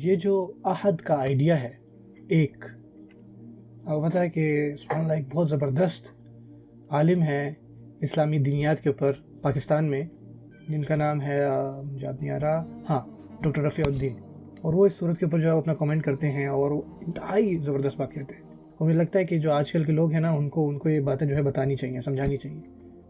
یہ جو احد کا آئیڈیا ہے ایک، آپ پتہ ہے کہ سبحان اللہ ایک بہت زبردست عالم ہے اسلامی دینیات کے اوپر پاکستان میں، جن کا نام ہے مجھے یاد نہیں آ رہا، ہاں ڈاکٹر رفیع الدین، اور وہ اس صورت کے اوپر جو ہے اپنا کامنٹ کرتے ہیں اور وہ انتہائی زبردست بات کہتے ہیں. اور مجھے لگتا ہے کہ جو آج کل کے لوگ ہیں نا ان کو یہ باتیں جو ہے بتانی چاہیے، سمجھانی چاہیے.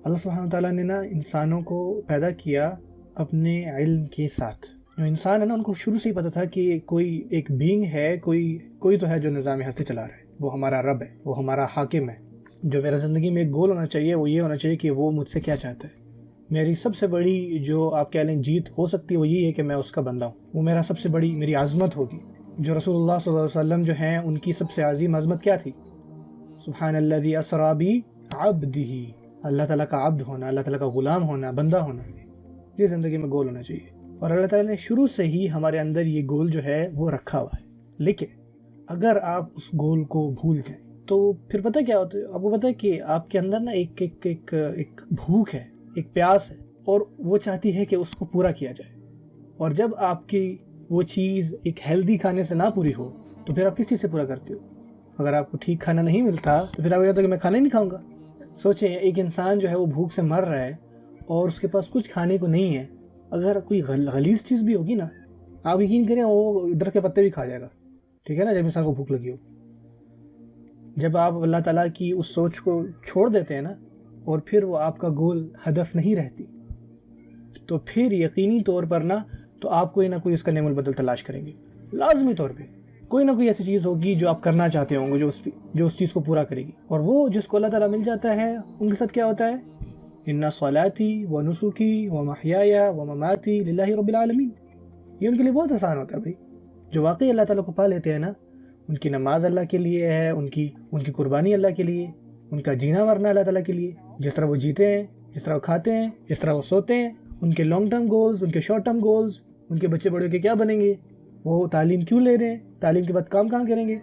اللہ سبحانہ تعالیٰ نے نا انسانوں کو پیدا کیا اپنے علم کے ساتھ. جو انسان ہے نا ان کو شروع سے ہی پتہ تھا کہ کوئی ایک بینگ ہے، کوئی تو ہے جو نظام ہستی چلا رہا ہے، وہ ہمارا رب ہے، وہ ہمارا حاکم ہے. جو میرا زندگی میں ایک گول ہونا چاہیے وہ یہ ہونا چاہیے کہ وہ مجھ سے کیا چاہتا ہے. میری سب سے بڑی جو آپ کہہ لیں جیت ہو سکتی ہے وہ یہ ہے کہ میں اس کا بندہ ہوں. وہ میرا سب سے بڑی میری عظمت ہوگی. جو رسول اللہ صلی اللہ علیہ وسلم جو ہیں ان کی سب سے عظیم عظمت کیا تھی؟ سبحان الذی اسری بعبدہ، اللہ تعالیٰ کا عبد ہونا، اللہ تعالیٰ کا غلام ہونا، بندہ ہونا، یہ زندگی میں گول ہونا چاہیے. اور اللہ تعالیٰ نے شروع سے ہی ہمارے اندر یہ گول جو ہے وہ رکھا ہوا ہے. لیکن اگر آپ اس گول کو بھول جائیں تو پھر پتہ کیا ہوتا ہے؟ آپ کو پتہ ہے کہ آپ کے اندر نا ایک بھوک ہے، ایک پیاس ہے، اور وہ چاہتی ہے کہ اس کو پورا کیا جائے. اور جب آپ کی وہ چیز ایک ہیلدی کھانے سے نہ پوری ہو تو پھر آپ کس چیز سے پورا کرتے ہو؟ اگر آپ کو ٹھیک کھانا نہیں ملتا تو پھر آپ کہتے ہو کہ میں کھانا ہی نہیں کھاؤں گا. سوچیں ایک انسان جو ہے وہ بھوک سے مر رہا ہے اور اس کے پاس کچھ کھانے کو نہیں ہے، اگر کوئی غلیظ چیز بھی ہوگی نا، آپ یقین کریں وہ درخت کے پتے بھی کھا جائے گا. ٹھیک ہے نا، جب انسان کو بھوک لگی ہو. جب آپ اللہ تعالیٰ کی اس سوچ کو چھوڑ دیتے ہیں نا اور پھر وہ آپ کا گول ہدف نہیں رہتی تو پھر یقینی طور پر نا تو آپ کوئی نہ کوئی اس کا نعم البدل تلاش کریں گے. لازمی طور پہ کوئی نہ کوئی ایسی چیز ہوگی جو آپ کرنا چاہتے ہوں گے جو اس چیز کو پورا کرے گی. اور وہ جس کو اللہ تعالیٰ مل جاتا ہے ان کے ساتھ کیا ہوتا ہے؟ ان صلاتی و نسکی و محیای و مماتی للہ رب العالمین. یہ ان کے لیے بہت آسان ہوتا ہے بھائی. جو واقعی اللہ تعالیٰ کو پا لیتے ہیں نا، ان کی نماز اللہ کے لیے ہے، ان کی قربانی اللہ کے لیے، ان کا جینا مرنا اللہ تعالیٰ کے لیے. جس طرح وہ جیتے ہیں، جس طرح وہ کھاتے ہیں، جس طرح وہ سوتے ہیں، ان کے لانگ ٹرم گولز، ان کے شارٹ ٹرم گولز، ان کے بچے بڑے کے کیا بنیں گے، وہ تعلیم کیوں لے رہے ہیں، تعلیم کے بعد کام کہاں کریں گے،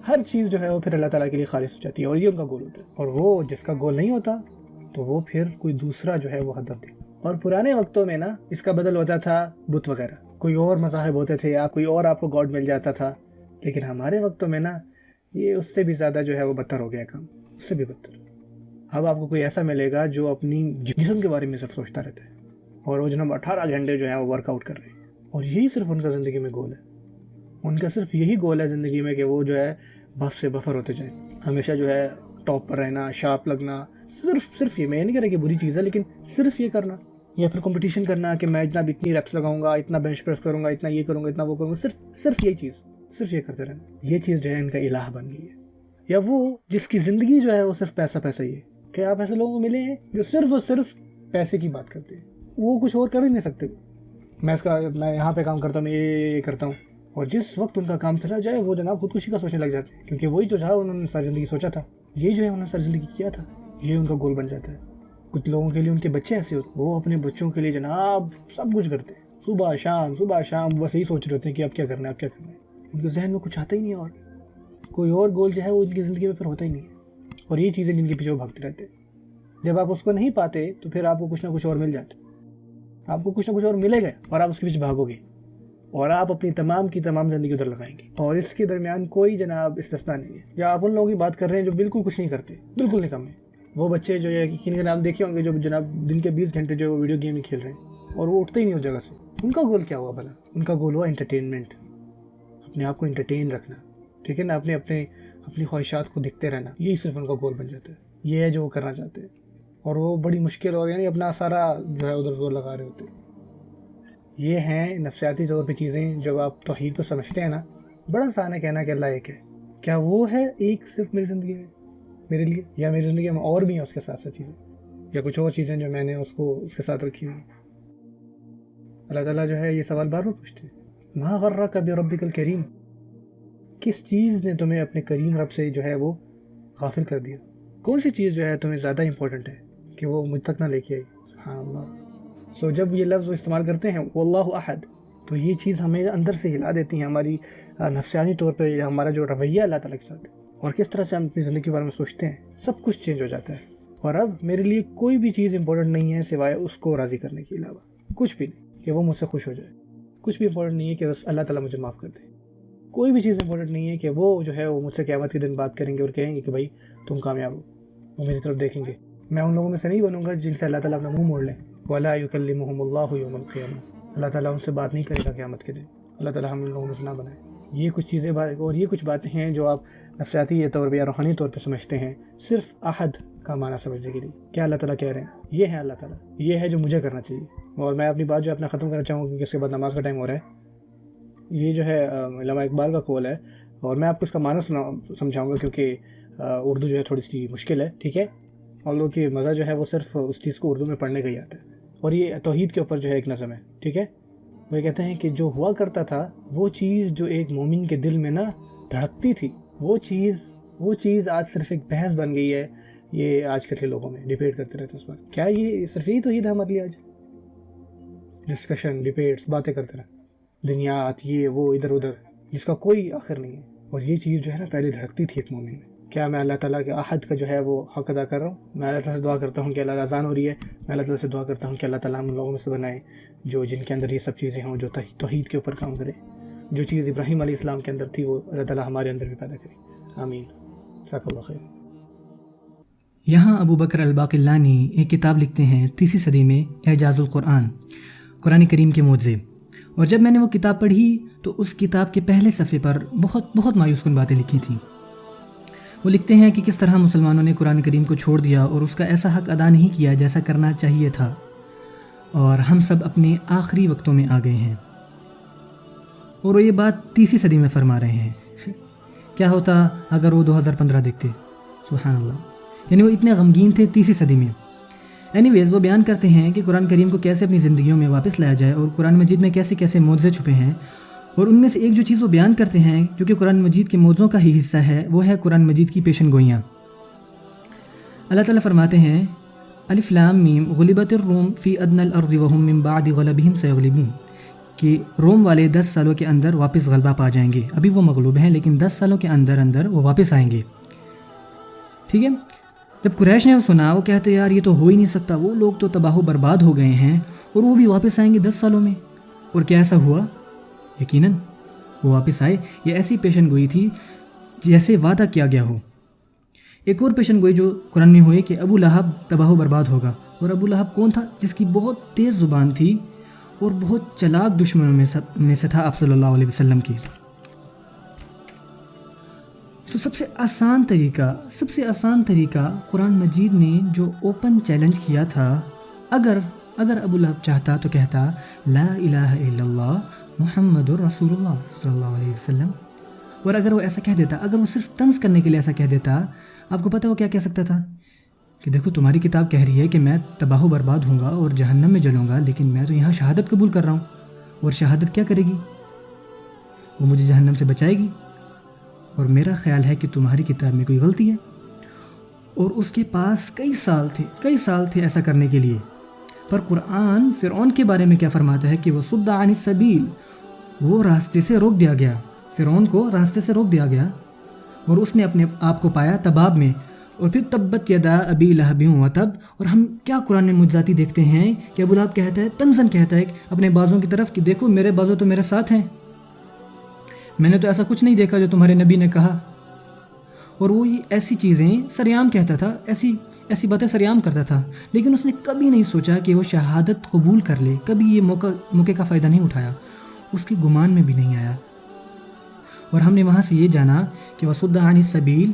ہر چیز جو ہے وہ پھر اللہ تعالیٰ کے لیے خالص ہو جاتی ہے. اور یہ ان کا گول ہوتا ہے. اور وہ جس کا گول نہیں ہوتا تو وہ پھر کوئی دوسرا جو ہے وہ ہدف دے. اور پرانے وقتوں میں نا اس کا بدل ہوتا تھا بت وغیرہ، کوئی اور مذاہب ہوتے تھے، کوئی اور آپ کو گاڈ مل جاتا تھا. لیکن ہمارے وقتوں میں نا یہ اس سے بھی زیادہ جو ہے وہ بدتر ہو گیا کام، اس سے بھی بدتر. اب آپ کو کوئی ایسا ملے گا جو اپنی جسم کے بارے میں صرف سوچتا رہتا ہے اور وہ جناب 18 گھنٹے جو ہیں وہ ورک آؤٹ کر رہے ہیں. اور یہی صرف ان کا زندگی میں گول ہے. ان کا صرف یہی گول ہے زندگی میں کہ وہ جو ہے بف سے بفر ہوتے جائیں، ہمیشہ جو ہے ٹاپ پر رہنا، شارپ لگنا. صرف یہ، میں نہیں کہہ رہا کہ بری چیز ہے، لیکن صرف یہ کرنا، یا پھر کمپٹیشن کرنا کہ میں اتنی ریپس لگاؤں گا، اتنا بینچ پریس کروں گا، اتنا یہ کروں گا، اتنا وہ کروں گا. صرف یہی چیز، صرف یہ کرتے رہنا. یہ چیز جو ہے ان کا الہ بن گئی ہے. یا وہ جس کی زندگی جو ہے وہ صرف پیسہ ہی ہے. کہ آپ ایسے لوگوں کو ملے ہیں جو صرف اور صرف پیسے کی بات کرتے ہیں، وہ کچھ اور کر ہی نہیں سکتے. میں یہاں پہ کام کرتا ہوں، میں یہ کرتا ہوں، اور جس وقت ان کا کام چلا جائے وہ جناب خودکشی کا سوچنے لگ جاتے ہیں، کیونکہ وہی جو تھا انہوں نے ساری زندگی سوچا تھا، یہ جو ہے انہوں نے ساری زندگی کیا تھا، یہ ان کا گول بن جاتا ہے. کچھ لوگوں کے لیے ان کے بچے ایسے ہوتے ہیں، وہ اپنے بچوں کے لیے جناب سب کچھ کرتے ہیں، صبح شام بس یہی سوچ رہے ہوتے ہیں کہ اب کیا کرنا ہے، اب کیا کرنا ہے. ان کے ذہن میں کچھ آتا ہی نہیں، اور کوئی اور گول جو ہے وہ ان کی زندگی میں پھر ہوتا ہی نہیں ہے. اور یہ چیزیں جن کے پیچھے وہ بھاگتے رہتے ہیں. جب آپ اس کو نہیں پاتے تو پھر آپ کو کچھ نہ کچھ اور مل جاتا ہے، آپ کو کچھ نہ کچھ اور ملے گا اور آپ اس کے پیچھے بھاگو گے اور آپ اپنی تمام کی تمام زندگی ادھر لگائیں گے. اور اس کے درمیان کوئی جناب استثناء نہیں ہے. یا آپ ان لوگوں کی بات کر رہے ہیں جو بالکل کچھ نہیں کرتے، بالکل نکم ہے. وہ بچے جو ہے کن کے نام دیکھے ہوں گے جو جناب دن کے 20 گھنٹے جو ویڈیو گیم کھیل رہے ہیں اور وہ اٹھتے ہی نہیں اس جگہ سے. ان کا گول کیا ہوا بھلا؟ ان کا گول ہوا انٹرٹینمنٹ، اپنے آپ کو انٹرٹین رکھنا. ٹھیک ہے نا، اپنی خواہشات کو دکھتے رہنا. یہی صرف ان کا گول بن جاتا ہے. یہ ہے جو وہ کرنا چاہتے ہیں. اور وہ بڑی مشکل اور یعنی اپنا سارا جو ہے ادھر زور لگا رہے ہوتے ہیں. یہ ہیں نفسیاتی طور پہ چیزیں. جب آپ توحید کو سمجھتے ہیں نا، بڑا آسان ہے کہنا کہ اللہ ایک ہے. کیا وہ ہے ایک صرف میری زندگی میں، میرے لیے، یا میری زندگی میں اور بھی ہیں اس کے ساتھ چیزیں، یا کچھ اور چیزیں جو میں نے اس کے ساتھ رکھی ہوئی. اللہ تعالیٰ جو ہے یہ سوال بار بار پوچھتے ہیں، ما غرک بربک الکریم، کس چیز نے تمہیں اپنے کریم رب سے جو ہے وہ غافل کر دیا؟ کون سی چیز جو ہے تمہیں زیادہ امپورٹنٹ ہے کہ وہ مجھ تک نہ لے کے آئی؟ سبحان اللہ. جب یہ لفظ وہ استعمال کرتے ہیں واللہ احد، تو یہ چیز ہمیں اندر سے ہلا دیتی ہے، ہماری نفسیانی طور پہ ہمارا جو رویہ اللہ تعالیٰ کے ساتھ اور کس طرح سے ہم اپنی زندگی کے بارے میں سوچتے ہیں، سب کچھ چینج ہو جاتا ہے. اور اب میرے لیے کوئی بھی چیز امپورٹنٹ نہیں ہے سوائے اس کو راضی کرنے کے علاوہ. کچھ بھی نہیں کہ وہ مجھ سے خوش ہو جائے. کچھ بھی امپورٹنٹ نہیں ہے کہ بس اللہ تعالیٰ مجھے معاف کر دے. کوئی بھی چیز امپورٹنٹ نہیں ہے کہ وہ جو ہے وہ مجھ سے قیامت کے دن بات کریں گے اور کہیں گے کہ بھائی تم کامیاب ہو، وہ میری طرف دیکھیں گے. میں ان لوگوں میں سے نہیں بنوں گا جن سے اللہ تعالیٰ اپنا منہ موڑ لے. وَلَا يُكَلِّمُهُمُ اللَّهُ يَوْمَ الْقِيَامَةِ، اللہ تعالیٰ ان سے بات نہیں کرے گا قیامت کے دن. اللہ تعالیٰ ہم ان لوگوں میں سے نہ بنائے. یہ کچھ چیزیں اور یہ کچھ باتیں ہیں جو آپ نفسیاتی طور پہ یا روحانی طور پہ سمجھتے ہیں صرف احد کا معنی سمجھنے کے لیے. کیا اللہ تعالیٰ کہہ رہے ہیں؟ یہ ہے اللہ تعالیٰ، یہ ہے جو مجھے کرنا چاہیے. اور میں اپنی بات جو اپنا ختم کرنا چاہوں گا کیونکہ اس کے بعد نماز کا ٹائم ہو رہا ہے. یہ جو ہے علامہ اقبال کا قول ہے اور میں آپ کو اس کا معنی سمجھاؤں گا کیونکہ اردو جو ہے تھوڑی سی مشکل ہے، ٹھیک ہے. اور لوگوں کی مزہ جو ہے وہ صرف اس چیز کو اردو میں پڑھنے کا ہی آتا ہے. اور یہ توحید کے اوپر جو ہے ایک نظم ہے، ٹھیک ہے. وہ یہ کہتے ہیں کہ جو ہوا کرتا تھا وہ چیز جو ایک مومن کے دل میں نہ دھڑکتی تھی، وہ چیز آج صرف ایک بحث بن گئی ہے. یہ آج کل کے لوگوں میں ڈیبیٹ کرتے رہتے ہیں اس پر. کیا یہ صرف یہی توحید ہے ہمارے لیے؟ آج ڈسکشن، ڈیبیٹس، باتیں کرتے رہے، دنیات، یہ وہ ادھر ادھر، جس کا کوئی آخر نہیں ہے. اور یہ چیز جو ہے نا پہلے دھڑکتی تھی ایک مومن میں. کیا میں اللہ تعالیٰ کے احد کا جو ہے وہ حق ادا کر رہا ہوں؟ میں اللہ تعالیٰ سے دعا کرتا ہوں کہ اللہ اذان ہو رہی ہے، میں اللہ تعالیٰ سے دعا کرتا ہوں کہ اللہ تعالیٰ ہم لوگوں میں سے بنائے جو جن کے اندر یہ سب چیزیں ہوں، جو توحید کے اوپر کام کرے. جو چیز ابراہیم علیہ السلام کے اندر تھی وہ اللہ تعالیٰ ہمارے اندر بھی پیدا کرے. آمین. جزاک اللہ خیر. یہاں ابو بکر الباقلانی ایک کتاب لکھتے ہیں 30ویں صدی میں، اعجاز القرآن، قرآن کریم کے معجزے. اور جب میں نے وہ کتاب پڑھی تو اس کتاب کے پہلے صفحے پر بہت مایوس کن باتیں لکھی تھیں. وہ لکھتے ہیں کہ کس طرح مسلمانوں نے قرآن کریم کو چھوڑ دیا اور اس کا ایسا حق ادا نہیں کیا جیسا کرنا چاہیے تھا، اور ہم سب اپنے آخری وقتوں میں آ گئے ہیں. اور وہ یہ بات 30ویں صدی میں فرما رہے ہیں. کیا ہوتا اگر وہ 2015 دیکھتے؟ سبحان اللہ. یعنی وہ اتنے غمگین تھے 30ویں صدی میں. اینی ویز وہ بیان کرتے ہیں کہ قرآن کریم کو کیسے اپنی زندگیوں میں واپس لایا جائے اور قرآن مجید میں کیسے کیسے معجزے چھپے ہیں. اور ان میں سے ایک جو چیز وہ بیان کرتے ہیں جو کہ قرآن مجید کے معجزوں کا ہی حصہ ہے، وہ ہے قرآن مجید کی پیشن گوئیاں. اللہ تعالیٰ فرماتے ہیں الف لام میم غلبت الروم فی ادنى الارض وهم من بعد غلبهم سيغلبون، کہ روم والے 10 سالوں کے اندر واپس غلبہ پا جائیں گے. ابھی وہ مغلوب ہیں لیکن 10 سالوں کے اندر وہ واپس آئیں گے. ٹھیک ہے. جب قریش نے سنا، وہ کہتے یار یہ تو ہو ہی نہیں سکتا، وہ لوگ تو تباہ و برباد ہو گئے ہیں اور وہ بھی واپس آئیں گے 10 سالوں میں. اور کیا ایسا ہوا؟ یقیناً وہ واپس آئے. یہ ایسی پیشن گوئی تھی جیسے وعدہ کیا گیا ہو. ایک اور پیشن گوئی جو قرآن میں ہوئی کہ ابو لہب تباہ و برباد ہوگا. اور ابو لہب کون تھا؟ جس کی بہت تیز زبان تھی اور بہت چلاک دشمنوں میں سے تھا آپ صلی اللہ علیہ وسلم کی. تو سب سے آسان طریقہ قرآن مجید نے جو اوپن چیلنج کیا تھا، اگر ابو لہب چاہتا تو کہتا لا الہ الا اللہ محمد الرسول اللہ صلی اللہ علیہ وسلم. اور اگر وہ ایسا کہہ دیتا، اگر وہ صرف طنز کرنے کے لیے ایسا کہہ دیتا، آپ کو پتہ وہ کیا کہہ سکتا تھا؟ کہ دیکھو تمہاری کتاب کہہ رہی ہے کہ میں تباہ و برباد ہوں گا اور جہنم میں جلوں گا، لیکن میں تو یہاں شہادت قبول کر رہا ہوں. اور شہادت کیا کرے گی؟ وہ مجھے جہنم سے بچائے گی. اور میرا خیال ہے کہ تمہاری کتاب میں کوئی غلطی ہے. اور اس کے پاس کئی سال تھے ایسا کرنے کے لیے. پر قرآن فرعون کے بارے میں کیا فرماتا ہے کہ وہ صد عن السبیل، وہ راستے سے روک دیا گیا. فرعون کو راستے سے روک دیا گیا اور اس نے اپنے آپ کو پایا تباب میں. اور پھر تبت یدا ابی لہب وتب. اور ہم کیا قرآن میں معجزاتی دیکھتے ہیں کہ ابو لہب کہتا ہے، طنزاً کہتا ہے اپنے بازوں کی طرف کہ دیکھو میرے بازو تو میرے ساتھ ہیں، میں نے تو ایسا کچھ نہیں دیکھا جو تمہارے نبی نے کہا. اور وہ ایسی چیزیں سریعام کہتا تھا، ایسی باتیں سریعام کرتا تھا، لیکن اس نے کبھی نہیں سوچا کہ وہ شہادت قبول کر لے. کبھی یہ موقع کا فائدہ نہیں اٹھایا، اس کے گمان میں بھی نہیں آیا. اور ہم نے وہاں سے یہ جانا کہ وصد عن السبیل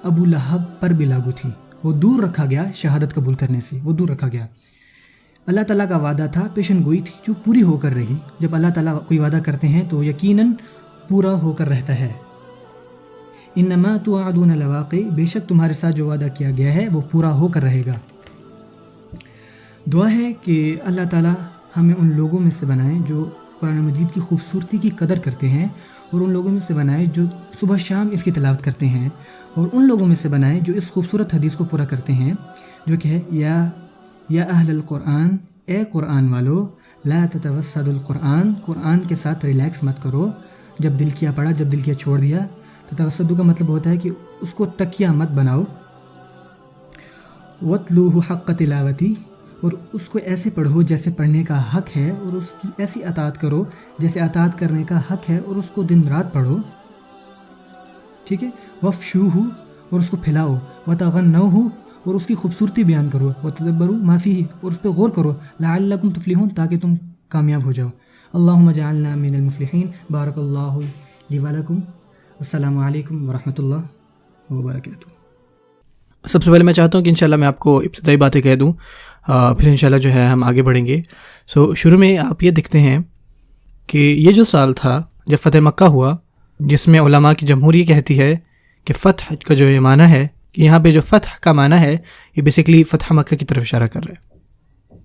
ابو لہب پر بھی لاگو تھی. وہ دور رکھا گیا شہادت قبول کرنے سے، وہ دور رکھا گیا. اللہ تعالیٰ کا وعدہ تھا، پیشن گوئی تھی جو پوری ہو کر رہی. جب اللہ تعالیٰ کوئی وعدہ کرتے ہیں تو یقیناً پورا ہو کر رہتا ہے. انما توعدون لواقع، بے شک تمہارے ساتھ جو وعدہ کیا گیا ہے وہ پورا ہو کر رہے گا. دعا ہے کہ اللہ تعالیٰ ہمیں ان لوگوں میں سے بنائے جو قرآن مجید کی خوبصورتی کی قدر کرتے ہیں، اور ان لوگوں میں سے بنائے جو صبح شام اس کی تلاوت کرتے ہیں، اور ان لوگوں میں سے بنائے جو اس خوبصورت حدیث کو پورا کرتے ہیں جو کہ ہے یا اہل القرآن، اے قرآن والو، لا تتوسد القرآن، قرآن کے ساتھ ریلیکس مت کرو. جب دل کیا پڑھا، جب دل کیا چھوڑ دیا. تو توسد کا مطلب ہوتا ہے کہ اس کو تکیہ مت بناؤ. وَاتْلُوهُ حق تلاوتی، اور اس کو ایسے پڑھو جیسے پڑھنے کا حق ہے، اور اس کی ایسی اطاعت کرو جیسے اطاعت کرنے کا حق ہے، اور اس کو دن رات پڑھو. ٹھیک ہے، وفشوہ اور اس کو پھیلاؤ، وتغنوہ اور اس کی خوبصورتی بیان کرو، وتدبروا ما فیہ اور اس پہ غور کرو، لعلکم تفلحون تاکہ تم کامیاب ہو جاؤ۔ اللہم اجعلنا من المفلحین۔ بارک اللہ لی ولکم۔ السلام علیکم ورحمۃ اللہ وبرکاتہ۔ سب سے پہلے میں چاہتا ہوں کہ انشاءاللہ میں آپ کو ابتدائی باتیں کہہ دوں، پھر انشاءاللہ جو ہے ہم آگے بڑھیں گے۔ شروع میں آپ یہ دیکھتے ہیں کہ یہ جو سال تھا جب فتح مکہ ہوا، جس میں علماء کی جمہور یہ کہتی ہے کہ فتح کا جو یہ معنی ہے، کہ یہاں پہ جو فتح کا معنی ہے یہ بیسیکلی فتح مکہ کی طرف اشارہ کر رہا ہے۔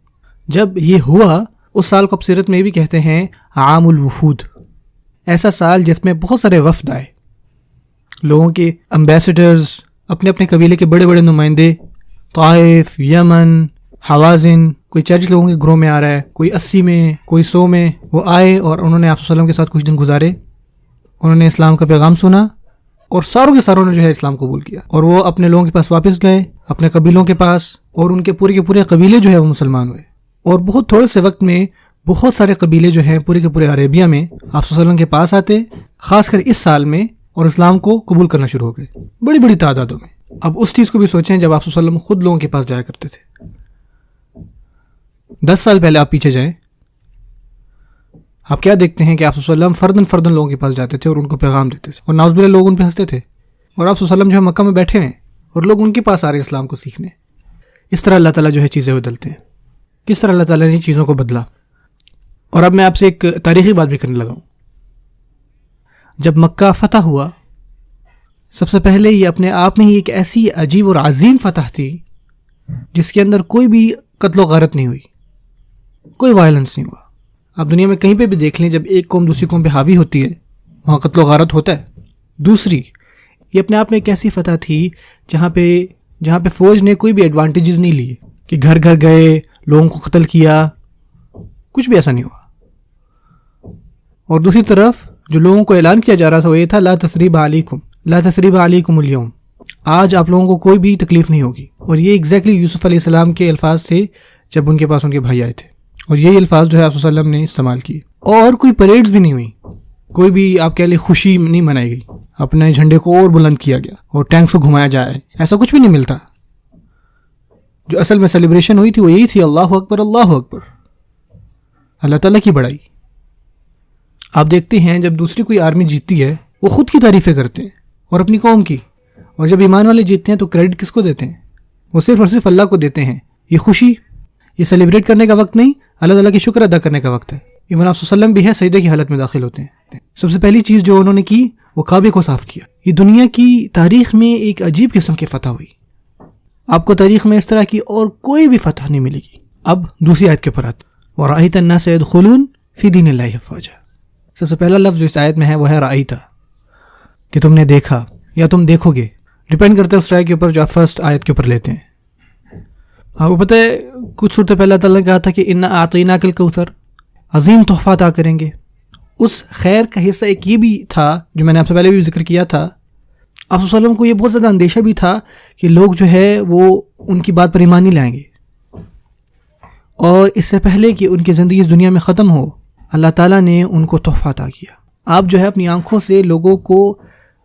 جب یہ ہوا اس سال کو اب سیرت میں بھی کہتے ہیں عام الوفود، ایسا سال جس میں بہت سارے وفد آئے، لوگوں کے امبیسڈرز، اپنے اپنے قبیلے کے بڑے بڑے نمائندے، طائف، یمن، حوازن، کوئی 40 لوگوں کے گروہ میں آ رہا ہے، کوئی 80 میں، کوئی 100 میں، وہ آئے اور انہوں نے آپ صلی اللہ علیہ وسلم کے ساتھ کچھ دن گزارے، انہوں نے اسلام کا پیغام سنا اور ساروں کے ساروں نے جو ہے اسلام قبول کیا، اور وہ اپنے لوگوں کے پاس واپس گئے، اپنے قبیلوں کے پاس، اور ان کے پورے قبیلے جو ہے وہ مسلمان ہوئے، اور بہت تھوڑے سے وقت میں بہت سارے قبیلے جو ہیں پورے کے پورے عربیہ میں آپ صلی اللہ علیہ وسلم کے پاس آتے، خاص کر اس سال میں، اور اسلام کو قبول کرنا شروع ہو گئے بڑی بڑی تعدادوں میں۔ اب اس چیز کو بھی سوچیں جب آپ صلی اللہ علیہ وسلم خود لوگوں کے پاس جایا کرتے تھے۔ 10 سال پہلے آپ پیچھے جائیں، آپ کیا دیکھتے ہیں کہ آپ صلی اللہ علیہ وسلم فردن لوگوں کے پاس جاتے تھے اور ان کو پیغام دیتے تھے، اور نعوذ باللہ لوگ ان پہ ہنستے تھے، اور آپ صلی اللہ علیہ وسلم جو ہے مکہ میں بیٹھے ہیں اور لوگ ان کے پاس آ رہے ہیں اسلام کو سیکھنے۔ اس طرح اللہ تعالیٰ جو ہے چیزیں بدلتے ہیں، کس طرح اللہ تعالیٰ نے چیزوں کو بدلا۔ اور اب میں آپ سے ایک تاریخی بات بھی کرنے لگا ہوں۔ جب مکہ فتح ہوا، سب سے پہلے یہ اپنے آپ میں ہی ایک ایسی عجیب اور عظیم فتح تھی جس کے اندر کوئی بھی قتل و غارت نہیں ہوئی، کوئی وائلنس نہیں ہوا۔ آپ دنیا میں کہیں پہ بھی دیکھ لیں، جب ایک قوم دوسری قوم پہ حاوی ہوتی ہے وہاں قتل و غارت ہوتا ہے۔ دوسری، یہ اپنے آپ میں ایک ایسی فتح تھی جہاں پہ فوج نے کوئی بھی ایڈوانٹیجز نہیں لیے کہ گھر گھر گئے، لوگوں کو قتل کیا، کچھ بھی ایسا نہیں ہوا۔ اور دوسری طرف جو لوگوں کو اعلان کیا جا رہا تھا وہ یہ تھا لا تثریب علیکم، لا تثریب علیکم اليوم، آج آپ لوگوں کو کوئی بھی تکلیف نہیں ہوگی۔ اور یہ ایگزیکٹلی یوسف علیہ السلام کے الفاظ تھے جب ان کے پاس ان کے بھائی آئے تھے، اور یہی الفاظ جو ہے آپ صلی اللہ علیہ وسلم نے استعمال کیے۔ اور کوئی پریڈز بھی نہیں ہوئی، کوئی بھی آپ کہہ لیں خوشی نہیں منائی گئی، اپنے جھنڈے کو اور بلند کیا گیا اور ٹینکس کو گھمایا جائے، ایسا کچھ بھی نہیں ملتا۔ جو اصل میں سیلیبریشن ہوئی تھی وہ یہی تھی، اللہ اکبر اللہ اکبر، اللہ تعالیٰ کی بڑائی۔ آپ دیکھتے ہیں جب دوسری کوئی آرمی جیتتی ہے وہ خود کی تعریفیں کرتے ہیں اور اپنی قوم کی، اور جب ایمان والے جیتتے ہیں تو کریڈٹ کس کو دیتے ہیں؟ وہ صرف اور صرف اللہ کو دیتے ہیں۔ یہ خوشی، یہ سیلیبریٹ کرنے کا وقت نہیں، اللہ تعالیٰ کی شکر ادا کرنے کا وقت ہے۔ ایون آپ صلی اللہ علیہ وسلم بھی ہے سجدے کی حالت میں داخل ہوتے ہیں۔ سب سے پہلی چیز جو انہوں نے کی وہ کعبے کو صاف کیا۔ یہ دنیا کی تاریخ میں ایک عجیب قسم کی فتح ہوئی، آپ کو تاریخ میں اس طرح کی اور کوئی بھی فتح نہیں ملے گی۔ اب دوسری آیت کے اوپر آتے، وَرَأَيْتَ النَّاسَ يَدْخُلُونَ فِي دِينِ اللَّهِ أَفْوَاجًا۔ سب سے پہلا لفظ جو اس آیت میں ہے وہ ہے رأیتا، کہ تم نے دیکھا یا تم دیکھو گے، ڈیپینڈ کرتا ہے اس رائے کے اوپر جو آپ فرسٹ آیت کے اوپر لیتے ہیں۔ آپ کو پتہ ہے کچھ صورت پہلے اللہ تعالیٰ نے کہا تھا کہ اِنَّا أَعْطَيْنَاكَ الْكَوْثَرَ، عظیم تحفہ عطا کریں گے۔ اس خیر کا حصہ ایک یہ بھی تھا جو میں نے آپ سے پہلے بھی ذکر کیا تھا، آپ صلی اللہ علیہ وسلم کو یہ بہت زیادہ اندیشہ بھی تھا کہ لوگ جو ہے وہ ان کی بات پر ایمان نہیں لائیں گے، اور اس سے پہلے کہ ان کی زندگی اس دنیا میں ختم ہو اللہ تعالیٰ نے ان کو تحفہ عطا کیا۔ آپ جو ہے اپنی آنکھوں سے لوگوں کو